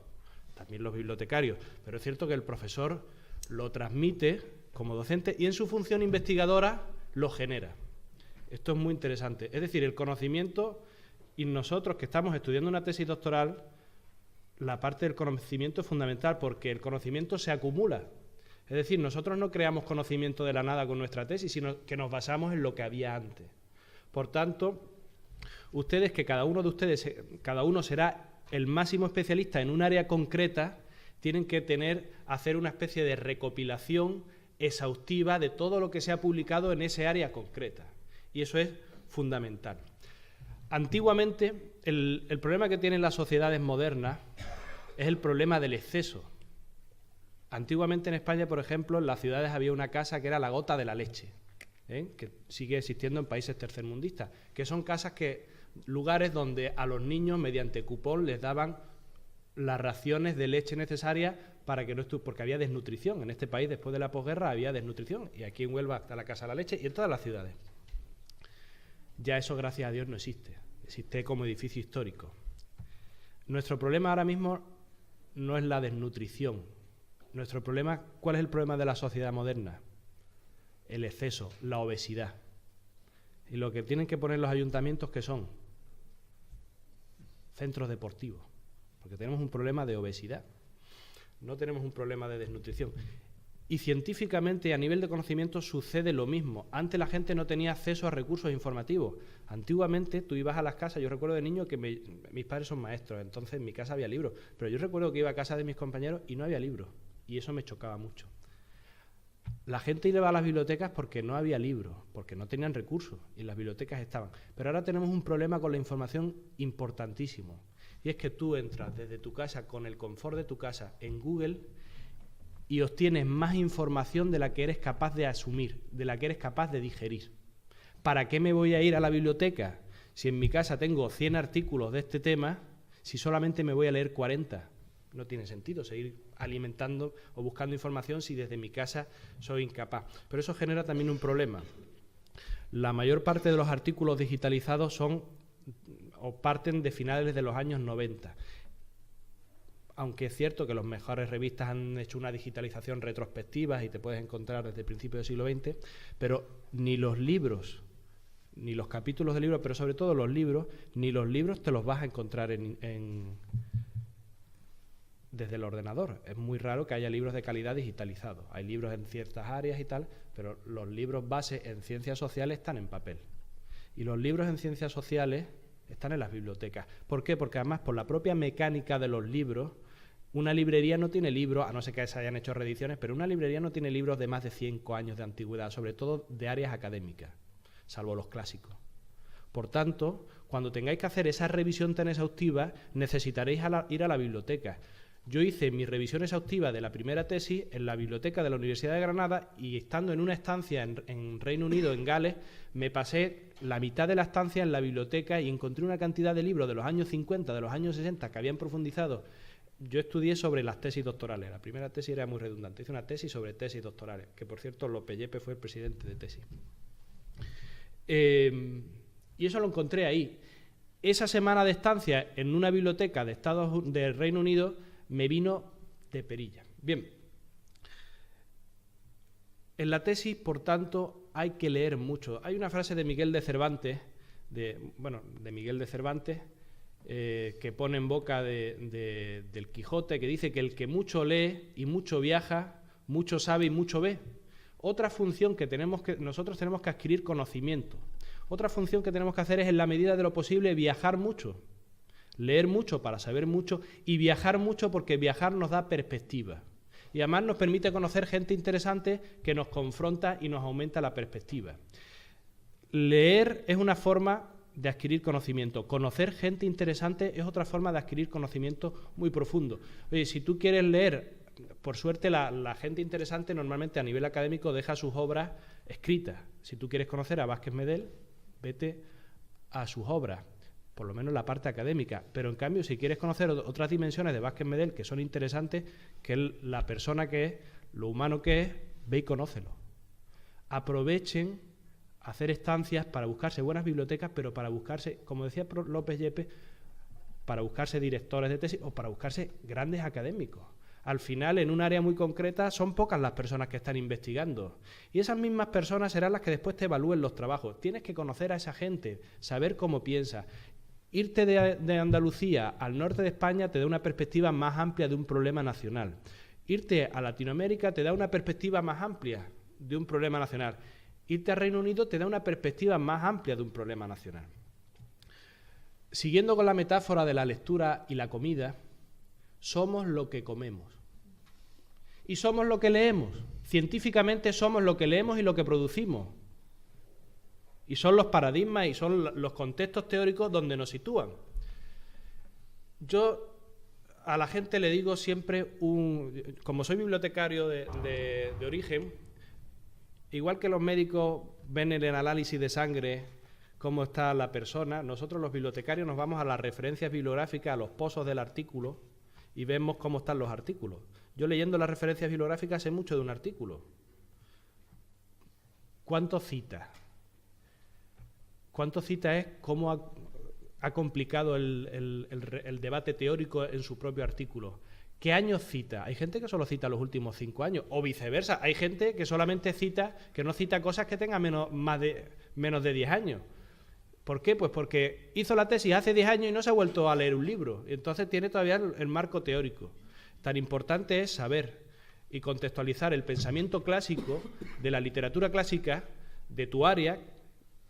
también los bibliotecarios. Pero es cierto que el profesor lo transmite como docente y en su función investigadora lo genera. Esto es muy interesante. Es decir, el conocimiento, y nosotros que estamos estudiando una tesis doctoral, la parte del conocimiento es fundamental porque el conocimiento se acumula. Es decir, nosotros no creamos conocimiento de la nada con nuestra tesis, sino que nos basamos en lo que había antes. Por tanto, ustedes, que cada uno será el máximo especialista en un área concreta, tienen que hacer una especie de recopilación exhaustiva de todo lo que se ha publicado en ese área concreta. Y eso es fundamental. Antiguamente, el problema que tienen las sociedades modernas es el problema del exceso. Antiguamente en España, por ejemplo, en las ciudades había una casa que era la gota de la leche, que sigue existiendo en países tercermundistas, que son lugares donde a los niños, mediante cupón, les daban las raciones de leche necesarias para que porque había desnutrición. En este país, después de la posguerra, había desnutrición, y aquí en Huelva está la Casa de la Leche y en todas las ciudades. Ya eso, gracias a Dios, no existe. Existe como edificio histórico. Nuestro problema ahora mismo no es la desnutrición. Nuestro problema, ¿cuál es el problema de la sociedad moderna? El exceso, la obesidad. Y lo que tienen que poner los ayuntamientos, ¿qué son? Centros deportivos. Porque tenemos un problema de obesidad. No tenemos un problema de desnutrición. Y científicamente, a nivel de conocimiento, sucede lo mismo. Antes la gente no tenía acceso a recursos informativos. Antiguamente tú ibas a las casas, yo recuerdo de niño que mis padres son maestros, entonces en mi casa había libros, pero yo recuerdo que iba a casa de mis compañeros y no había libros, y eso me chocaba mucho. La gente iba a las bibliotecas porque no había libros, porque no tenían recursos, y las bibliotecas estaban. Pero ahora tenemos un problema con la información importantísimo, y es que tú entras desde tu casa, con el confort de tu casa, en Google, y obtienes más información de la que eres capaz de asumir, de la que eres capaz de digerir. ¿Para qué me voy a ir a la biblioteca si en mi casa tengo 100 artículos de este tema, si solamente me voy a leer 40? No tiene sentido seguir alimentando o buscando información si desde mi casa soy incapaz. Pero eso genera también un problema. La mayor parte de los artículos digitalizados parten de finales de los años 90. Aunque es cierto que las mejores revistas han hecho una digitalización retrospectiva y te puedes encontrar desde el principio del siglo XX, pero ni los libros, ni los capítulos de libros, pero sobre todo los libros, ni los libros te los vas a encontrar desde el ordenador. Es muy raro que haya libros de calidad digitalizados. Hay libros en ciertas áreas y tal, pero los libros base en ciencias sociales están en papel. Y los libros en ciencias sociales están en las bibliotecas. ¿Por qué? Porque además, por la propia mecánica de los libros, una librería no tiene libros, a no ser que se hayan hecho reediciones, pero una librería no tiene libros de más de 5 años de antigüedad, sobre todo de áreas académicas, salvo los clásicos. Por tanto, cuando tengáis que hacer esa revisión tan exhaustiva, necesitaréis ir a la biblioteca. Yo hice mi revisión exhaustiva de la primera tesis en la biblioteca de la Universidad de Granada y estando en una estancia en Reino Unido, en Gales, me pasé la mitad de la estancia en la biblioteca y encontré una cantidad de libros de los años 50, de los años 60 que habían profundizado. Yo estudié sobre las tesis doctorales. La primera tesis era muy redundante. Hice una tesis sobre tesis doctorales, que por cierto López Yepes fue el presidente de tesis. Y eso lo encontré ahí. Esa semana de estancia en una biblioteca del Reino Unido me vino de perilla. Bien, en la tesis, por tanto, hay que leer mucho. Hay una frase de Miguel de Cervantes, que pone en boca del Quijote, que dice que el que mucho lee y mucho viaja, mucho sabe y mucho ve. Otra función que nosotros tenemos que adquirir conocimiento. Otra función que tenemos que hacer es, en la medida de lo posible, viajar mucho. Leer mucho para saber mucho y viajar mucho, porque viajar nos da perspectiva. Y además nos permite conocer gente interesante que nos confronta y nos aumenta la perspectiva. Leer es una forma de adquirir conocimiento. Conocer gente interesante es otra forma de adquirir conocimiento muy profundo. Oye, si tú quieres leer, por suerte la gente interesante normalmente a nivel académico deja sus obras escritas. Si tú quieres conocer a Vázquez Medel, vete a sus obras, por lo menos la parte académica. Pero en cambio, si quieres conocer otras dimensiones de Vázquez Medel que son interesantes, que es la persona que es, lo humano que es, ve y conócelo. Aprovechen hacer estancias para buscarse buenas bibliotecas, pero para buscarse, como decía López Yepes, para buscarse directores de tesis o para buscarse grandes académicos. Al final, en un área muy concreta, son pocas las personas que están investigando. Y esas mismas personas serán las que después te evalúen los trabajos. Tienes que conocer a esa gente, saber cómo piensa. Irte de Andalucía al norte de España te da una perspectiva más amplia de un problema nacional. Irte a Latinoamérica te da una perspectiva más amplia de un problema nacional. Irte a Reino Unido te da una perspectiva más amplia de un problema nacional. Siguiendo con la metáfora de la lectura y la comida, somos lo que comemos. Y somos lo que leemos. Científicamente somos lo que leemos y lo que producimos. Y son los paradigmas y son los contextos teóricos donde nos sitúan. Yo a la gente le digo siempre, como soy bibliotecario de origen, igual que los médicos ven en el análisis de sangre cómo está la persona, nosotros los bibliotecarios nos vamos a las referencias bibliográficas, a los pozos del artículo, y vemos cómo están los artículos. Yo, leyendo las referencias bibliográficas, sé mucho de un artículo. ¿Cuánto cita? ¿Cuánto cita es cómo ha complicado el debate teórico en su propio artículo? ¿Qué años cita? Hay gente que solo cita los últimos 5 años, o viceversa. Hay gente que solamente cita, que no cita cosas que tengan menos de 10 años. ¿Por qué? Pues porque hizo la tesis hace 10 años y no se ha vuelto a leer un libro. Entonces tiene todavía el marco teórico. Tan importante es saber y contextualizar el pensamiento clásico de la literatura clásica de tu área,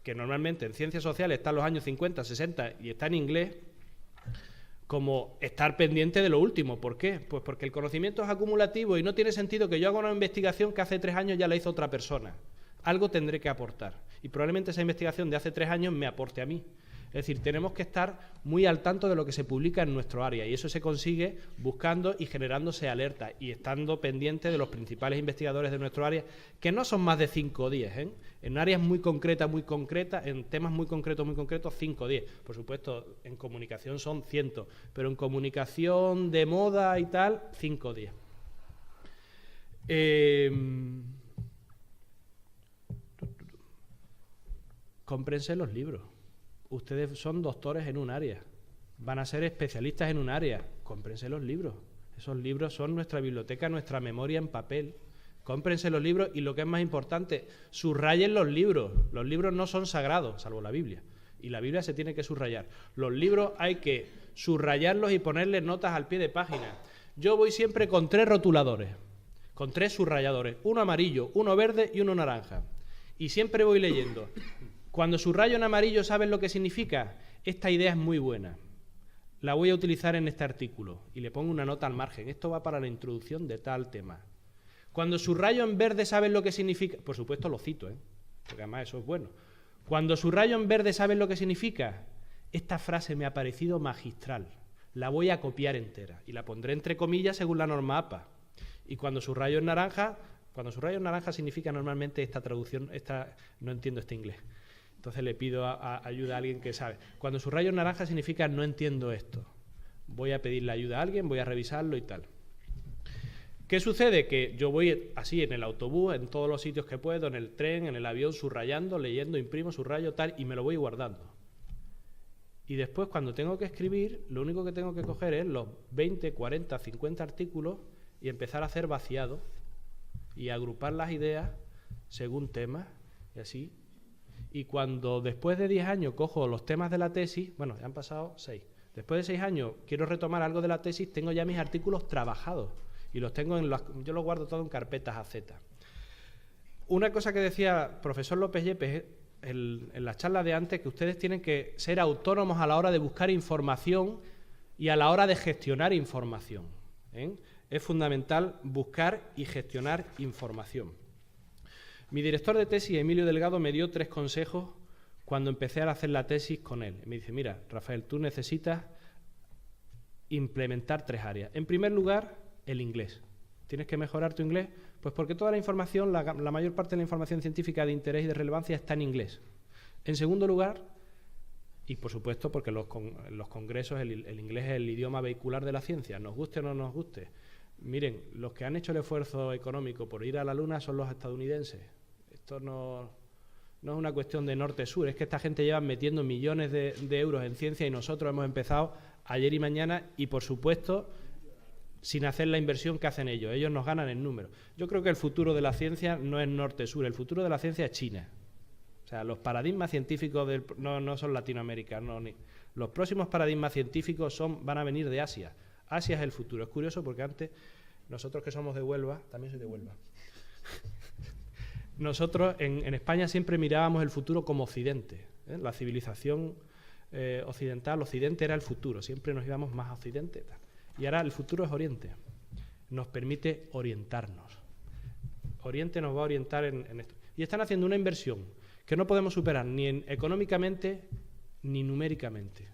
que normalmente en ciencias sociales está en los años 50, 60 y está en inglés, como estar pendiente de lo último. ¿Por qué? Pues porque el conocimiento es acumulativo y no tiene sentido que yo haga una investigación que hace 3 años ya la hizo otra persona. Algo tendré que aportar. Y probablemente esa investigación de hace 3 años me aporte a mí. Es decir, tenemos que estar muy al tanto de lo que se publica en nuestro área, y eso se consigue buscando y generándose alertas y estando pendiente de los principales investigadores de nuestro área, que no son más de 5 o 10, ¿eh? En áreas muy concretas, en temas muy concretos, 5 o 10. Por supuesto, en comunicación son 100, pero en comunicación de moda y tal, 5 o 10. Cómprense los libros. Ustedes son doctores en un área, van a ser especialistas en un área, cómprense los libros. Esos libros son nuestra biblioteca, nuestra memoria en papel. Cómprense los libros y, lo que es más importante, subrayen los libros. Los libros no son sagrados, salvo la Biblia, y la Biblia se tiene que subrayar. Los libros hay que subrayarlos y ponerles notas al pie de página. Yo voy siempre con 3 rotuladores, con 3 subrayadores, uno amarillo, uno verde y uno naranja. Y siempre voy leyendo. Cuando subrayo en amarillo, ¿saben lo que significa? Esta idea es muy buena. La voy a utilizar en este artículo. Y le pongo una nota al margen. Esto va para la introducción de tal tema. Cuando subrayo en verde, ¿saben lo que significa? Por supuesto lo cito, porque además eso es bueno. Cuando subrayo en verde, ¿saben lo que significa? Esta frase me ha parecido magistral. La voy a copiar entera. Y la pondré entre comillas según la norma APA. Y cuando subrayo en naranja significa normalmente esta traducción, no entiendo este inglés. Entonces le pido ayuda a alguien que sabe. Cuando subrayo en naranja significa no entiendo esto. Voy a pedirle ayuda a alguien, voy a revisarlo y tal. ¿Qué sucede? Que yo voy así en el autobús, en todos los sitios que puedo, en el tren, en el avión, subrayando, leyendo, imprimo, subrayo, tal, y me lo voy guardando. Y después, cuando tengo que escribir, lo único que tengo que coger es los 20, 40, 50 artículos y empezar a hacer vaciado y agrupar las ideas según temas y así. Y cuando después de 10 años cojo los temas de la tesis, bueno, ya han pasado 6. Después de 6 años quiero retomar algo de la tesis, tengo ya mis artículos trabajados y los tengo yo los guardo todo en carpetas AZ. Una cosa que decía profesor López Yepes en la charla de antes, que ustedes tienen que ser autónomos a la hora de buscar información y a la hora de gestionar información, ¿eh? Es fundamental buscar y gestionar información. Mi director de tesis, Emilio Delgado, me dio 3 consejos cuando empecé a hacer la tesis con él. Me dice, mira, Rafael, tú necesitas implementar 3 áreas. En primer lugar, el inglés. ¿Tienes que mejorar tu inglés? Pues porque toda la información, la mayor parte de la información científica de interés y de relevancia está en inglés. En segundo lugar, y por supuesto porque en los congresos el inglés es el idioma vehicular de la ciencia, nos guste o no nos guste. Miren, los que han hecho el esfuerzo económico por ir a la Luna son los estadounidenses. Esto no es una cuestión de norte-sur, es que esta gente lleva metiendo millones de euros en ciencia y nosotros hemos empezado ayer y mañana y, por supuesto, sin hacer la inversión que hacen ellos. Ellos nos ganan en números. Yo creo que el futuro de la ciencia no es norte-sur, el futuro de la ciencia es China. O sea, los paradigmas científicos no son latinoamericanos. Los próximos paradigmas científicos van a venir de Asia. Asia es el futuro. Es curioso porque antes, nosotros que somos de Huelva, también soy de Huelva, nosotros en España siempre mirábamos el futuro como Occidente, ¿eh? La civilización occidental, Occidente era el futuro, siempre nos íbamos más a Occidente. Y ahora el futuro es Oriente, nos permite orientarnos. Oriente nos va a orientar en esto. Y están haciendo una inversión que no podemos superar ni económicamente ni numéricamente,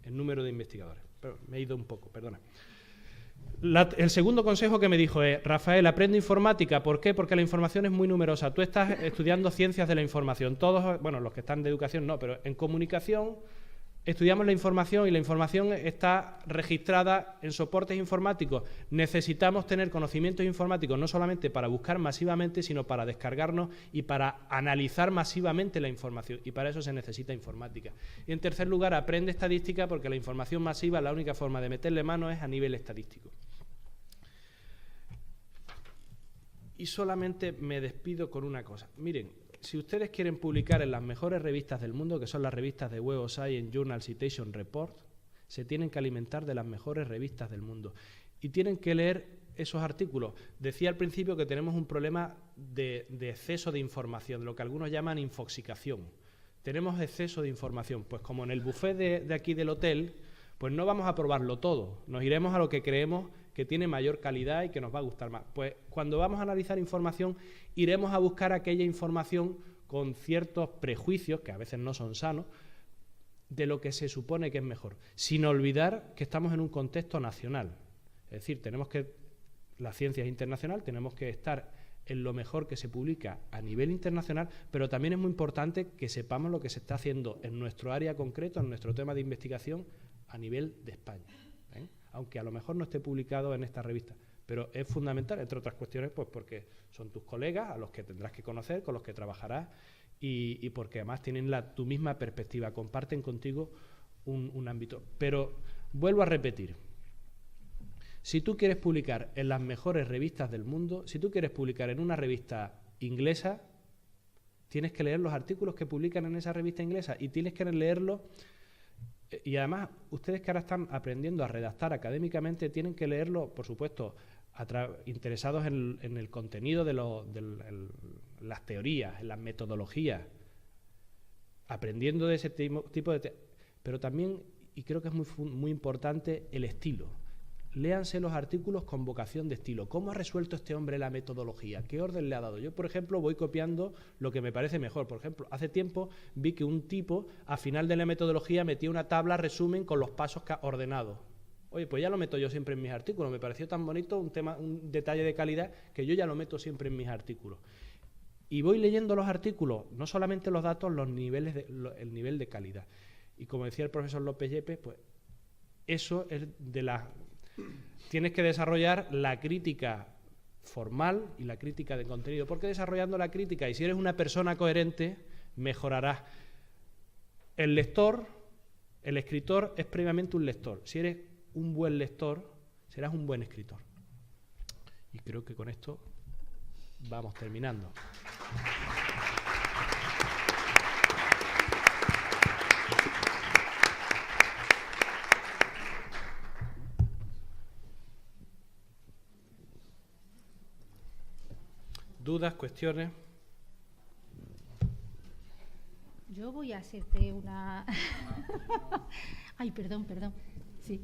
el número de investigadores. Pero me he ido un poco, perdona. El segundo consejo que me dijo es, Rafael, aprende informática. ¿Por qué? Porque la información es muy numerosa. Tú estás estudiando ciencias de la información. Todos, bueno, los que están de educación no, pero en comunicación estudiamos la información y la información está registrada en soportes informáticos. Necesitamos tener conocimientos informáticos no solamente para buscar masivamente, sino para descargarnos y para analizar masivamente la información. Y para eso se necesita informática. Y en tercer lugar, aprende estadística porque la información masiva, la única forma de meterle mano es a nivel estadístico. Y solamente me despido con una cosa. Miren, si ustedes quieren publicar en las mejores revistas del mundo, que son las revistas de Web of Science, Journal Citation Report, se tienen que alimentar de las mejores revistas del mundo. Y tienen que leer esos artículos. Decía al principio que tenemos un problema de exceso de información, lo que algunos llaman infoxicación. Tenemos exceso de información. Pues como en el buffet de aquí del hotel, pues no vamos a probarlo todo. Nos iremos a lo que creemos que tiene mayor calidad y que nos va a gustar más. Pues cuando vamos a analizar información, iremos a buscar aquella información con ciertos prejuicios, que a veces no son sanos, de lo que se supone que es mejor, sin olvidar que estamos en un contexto nacional. Es decir, la ciencia es internacional, tenemos que estar en lo mejor que se publica a nivel internacional, pero también es muy importante que sepamos lo que se está haciendo en nuestro área concreta, en nuestro tema de investigación, a nivel de España. Aunque a lo mejor no esté publicado en esta revista, pero es fundamental, entre otras cuestiones, pues porque son tus colegas a los que tendrás que conocer, con los que trabajarás y porque además tienen tu misma perspectiva, comparten contigo un ámbito. Pero vuelvo a repetir, si tú quieres publicar en las mejores revistas del mundo, si tú quieres publicar en una revista inglesa, tienes que leer los artículos que publican en esa revista inglesa y tienes que leerlos. Y además, ustedes que ahora están aprendiendo a redactar académicamente, tienen que leerlo, por supuesto, interesados en el contenido de las teorías, en las metodologías, aprendiendo de ese tipo de... Pero también, y creo que es muy importante, el estilo. Léanse los artículos con vocación de estilo. ¿Cómo ha resuelto este hombre la metodología? ¿Qué orden le ha dado? Yo, por ejemplo, voy copiando lo que me parece mejor. Por ejemplo, hace tiempo vi que un tipo, a final de la metodología, metía una tabla resumen con los pasos ordenados. Oye, pues ya lo meto yo siempre en mis artículos. Me pareció tan bonito, un detalle de calidad, que yo ya lo meto siempre en mis artículos. Y voy leyendo los artículos, no solamente los datos, el nivel de calidad. Y como decía el profesor López Yepes, pues eso es tienes que desarrollar la crítica formal y la crítica de contenido, porque desarrollando la crítica, y si eres una persona coherente, mejorarás. El lector El escritor es previamente un lector. Si eres un buen lector, serás un buen escritor. Y creo que con esto vamos terminando. ¿Dudas, cuestiones? Yo voy a hacerte una... Ay, perdón. Sí.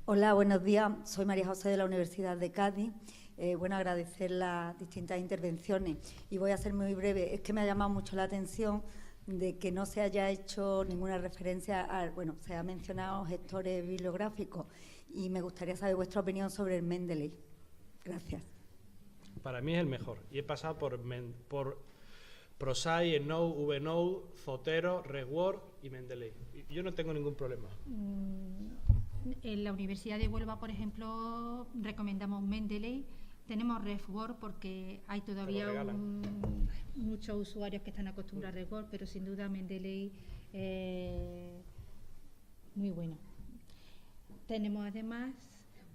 Hola, buenos días. Soy María José de la Universidad de Cádiz. Agradecer las distintas intervenciones y voy a ser muy breve. Es que me ha llamado mucho la atención de que no se haya hecho ninguna referencia a, se ha mencionado gestores bibliográficos y me gustaría saber vuestra opinión sobre el Mendeley. Gracias. Para mí es el mejor y he pasado por Prosai, Snow, VNow, Zotero, ResWord y Mendeley. Yo no tengo ningún problema. En la Universidad de Huelva, por ejemplo, recomendamos Mendeley. Tenemos ResWord porque hay todavía muchos usuarios que están acostumbrados a ResWord, pero sin duda Mendeley muy bueno. Tenemos además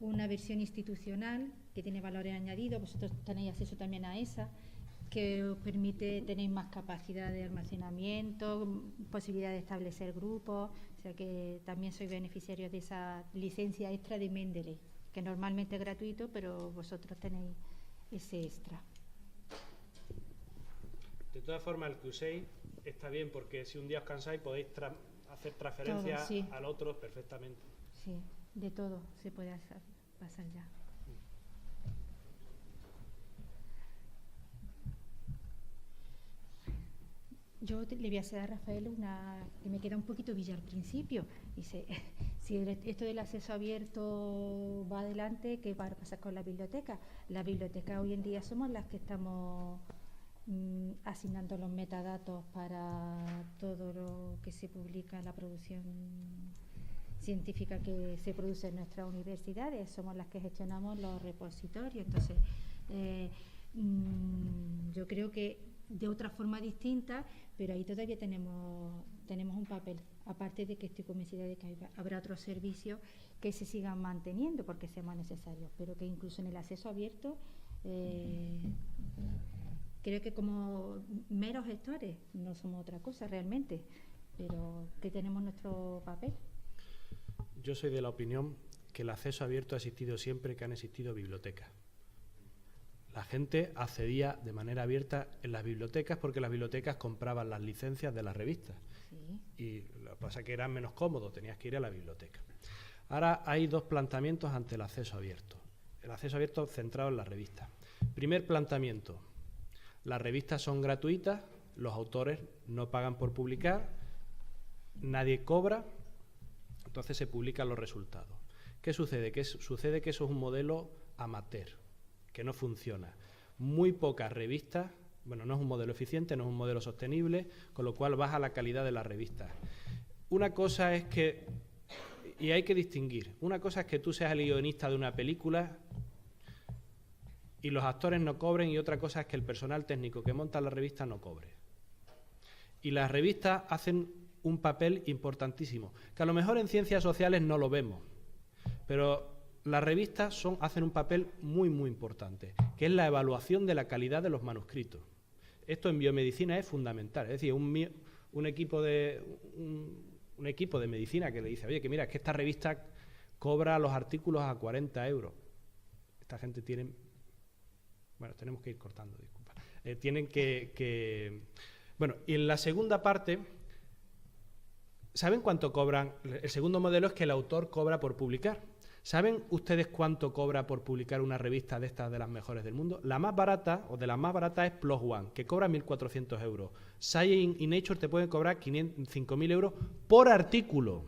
una versión institucional que tiene valores añadidos. Vosotros tenéis acceso también a esa, que os permite tener más capacidad de almacenamiento, posibilidad de establecer grupos, o sea que también sois beneficiarios de esa licencia extra de Mendeley, que normalmente es gratuito, pero vosotros tenéis ese extra. De todas formas, el que uséis está bien, porque si un día os cansáis podéis hacer transferencia todo, sí, al otro perfectamente. Sí, de todo se puede pasar ya. Yo le voy a hacer a Rafael una que me queda un poquito villa al principio. Dice, si esto del acceso abierto va adelante, ¿qué va a pasar con la biblioteca? La biblioteca hoy en día somos las que estamos asignando los metadatos para todo lo que se publica en la producción científica que se produce en nuestras universidades. Somos las que gestionamos los repositorios. Entonces, yo creo que de otra forma distinta, pero ahí todavía tenemos un papel, aparte de que estoy convencida de que habrá otros servicios que se sigan manteniendo porque sean más necesarios, pero que incluso en el acceso abierto creo que como meros gestores no somos otra cosa realmente, pero que tenemos nuestro papel. Yo soy de la opinión que el acceso abierto ha existido siempre que han existido bibliotecas. La gente accedía de manera abierta en las bibliotecas porque las bibliotecas compraban las licencias de las revistas. Sí. Y lo que pasa es que era menos cómodo, tenías que ir a la biblioteca. Ahora hay dos planteamientos ante el acceso abierto. El acceso abierto centrado en las revistas. Primer planteamiento, las revistas son gratuitas, los autores no pagan por publicar, nadie cobra, entonces se publican los resultados. ¿Qué sucede? Sucede que eso es un modelo amateur, que no funciona. Muy pocas revistas, no es un modelo eficiente, no es un modelo sostenible, con lo cual baja la calidad de las revistas. Una cosa es que, y hay que distinguir, una cosa es que tú seas el guionista de una película y los actores no cobren, y otra cosa es que el personal técnico que monta la revista no cobre. Y las revistas hacen un papel importantísimo, que a lo mejor en ciencias sociales no lo vemos, pero las revistas hacen un papel muy, muy importante, que es la evaluación de la calidad de los manuscritos. Esto en biomedicina es fundamental. Es decir, un equipo de medicina que le dice, oye, que mira, es que esta revista cobra los artículos a 40 euros. Esta gente tiene... Bueno, tenemos que ir cortando, disculpa. Tienen que... Bueno, y en la segunda parte, ¿saben cuánto cobran? El segundo modelo es que el autor cobra por publicar. ¿Saben ustedes cuánto cobra por publicar una revista de estas de las mejores del mundo? La más barata, o de las más baratas, es PLOS ONE, que cobra 1.400 euros. Science y Nature te pueden cobrar 5.000 euros por artículo.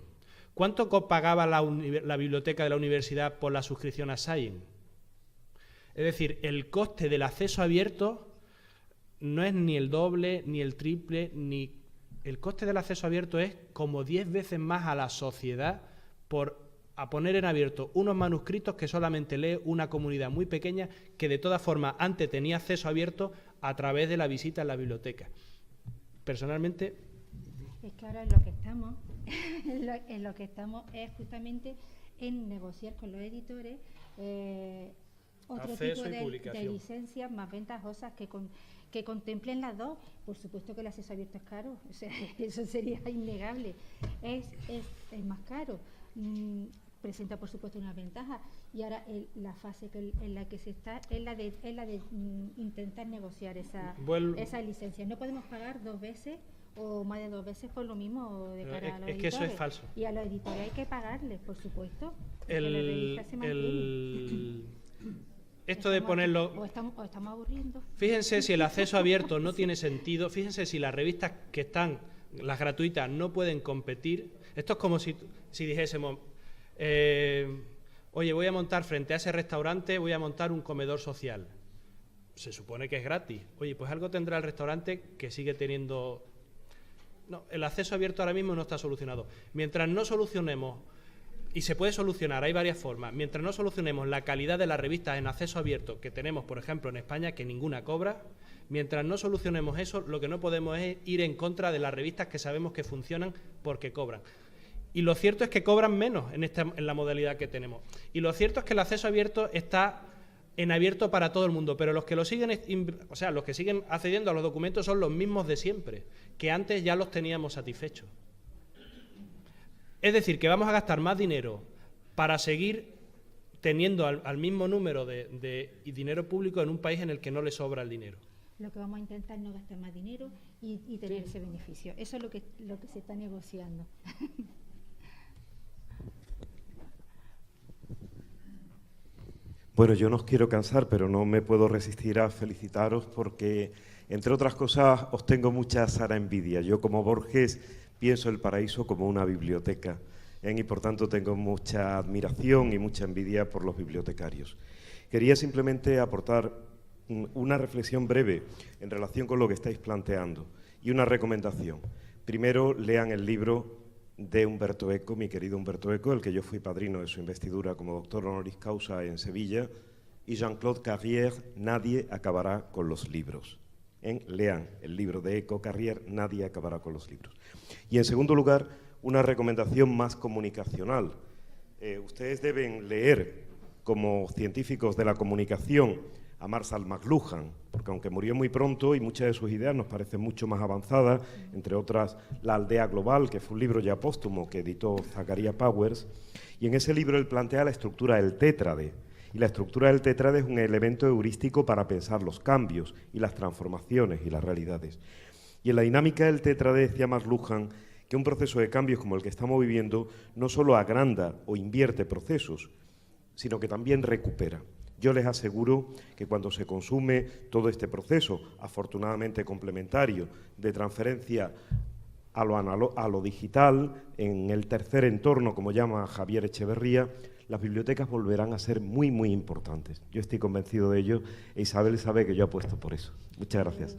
¿Cuánto pagaba la biblioteca de la universidad por la suscripción a Science? Es decir, el coste del acceso abierto no es ni el doble, ni el triple, el coste del acceso abierto es como 10 veces más a la sociedad por a poner en abierto unos manuscritos que solamente lee una comunidad muy pequeña que de todas formas antes tenía acceso abierto a través de la visita a la biblioteca. Personalmente... Es que ahora en lo que estamos, en lo que estamos es justamente en negociar con los editores otro acceso tipo y de licencias más ventajosas que contemplen las dos. Por supuesto que el acceso abierto es caro, o sea, eso sería innegable. Es más caro. Presenta por supuesto una ventaja, y ahora la fase en la que se está es la de intentar negociar esa licencia. No podemos pagar 2 veces o más de 2 veces por lo mismo de cara a los editores. Es que eso es falso. Y a los editores hay que pagarles, por supuesto. Esto de ponerlo... O estamos aburriendo. Fíjense si el acceso abierto no tiene sentido, fíjense si las revistas que están, las gratuitas, no pueden competir. Esto es como si dijésemos, oye, voy a montar frente a ese restaurante, voy a montar un comedor social. Se supone que es gratis. Oye, pues algo tendrá el restaurante que sigue teniendo... No, el acceso abierto ahora mismo no está solucionado. Mientras no solucionemos, y se puede solucionar, hay varias formas, mientras no solucionemos la calidad de las revistas en acceso abierto que tenemos, por ejemplo, en España, que ninguna cobra, mientras no solucionemos eso, lo que no podemos es ir en contra de las revistas que sabemos que funcionan porque cobran. Y lo cierto es que cobran menos en la modalidad que tenemos. Y lo cierto es que el acceso abierto está en abierto para todo el mundo, pero los que lo siguen, los que siguen accediendo a los documentos son los mismos de siempre, que antes ya los teníamos satisfechos. Es decir, que vamos a gastar más dinero para seguir teniendo al mismo número de dinero público en un país en el que no le sobra el dinero. Lo que vamos a intentar es no gastar más dinero y tener ese beneficio. Eso es lo que se está negociando. Bueno, yo no os quiero cansar, pero no me puedo resistir a felicitaros porque, entre otras cosas, os tengo mucha sana envidia. Yo, como Borges, pienso el paraíso como una biblioteca, y por tanto tengo mucha admiración y mucha envidia por los bibliotecarios. Quería simplemente aportar una reflexión breve en relación con lo que estáis planteando y una recomendación. Primero, lean el libro de Umberto Eco, mi querido Umberto Eco, el que yo fui padrino de su investidura como doctor honoris causa en Sevilla, y Jean-Claude Carrière, Nadie acabará con los libros. Lean el libro de Eco, Carrière, Nadie acabará con los libros. Y en segundo lugar, una recomendación más comunicacional. Ustedes deben leer, como científicos de la comunicación, a Marshall McLuhan, porque aunque murió muy pronto y muchas de sus ideas nos parecen mucho más avanzadas, entre otras La aldea global, que fue un libro ya póstumo que editó Zachariah Powers, y en ese libro él plantea la estructura del tétrade, y la estructura del tétrade es un elemento heurístico para pensar los cambios y las transformaciones y las realidades. Y en la dinámica del tétrade decía McLuhan que un proceso de cambios como el que estamos viviendo no solo agranda o invierte procesos, sino que también recupera. Yo les aseguro que cuando se consume todo este proceso, afortunadamente complementario, de transferencia a lo digital, en el tercer entorno, como llama Javier Echeverría, las bibliotecas volverán a ser muy, muy importantes. Yo estoy convencido de ello e Isabel sabe que yo apuesto por eso. Muchas gracias.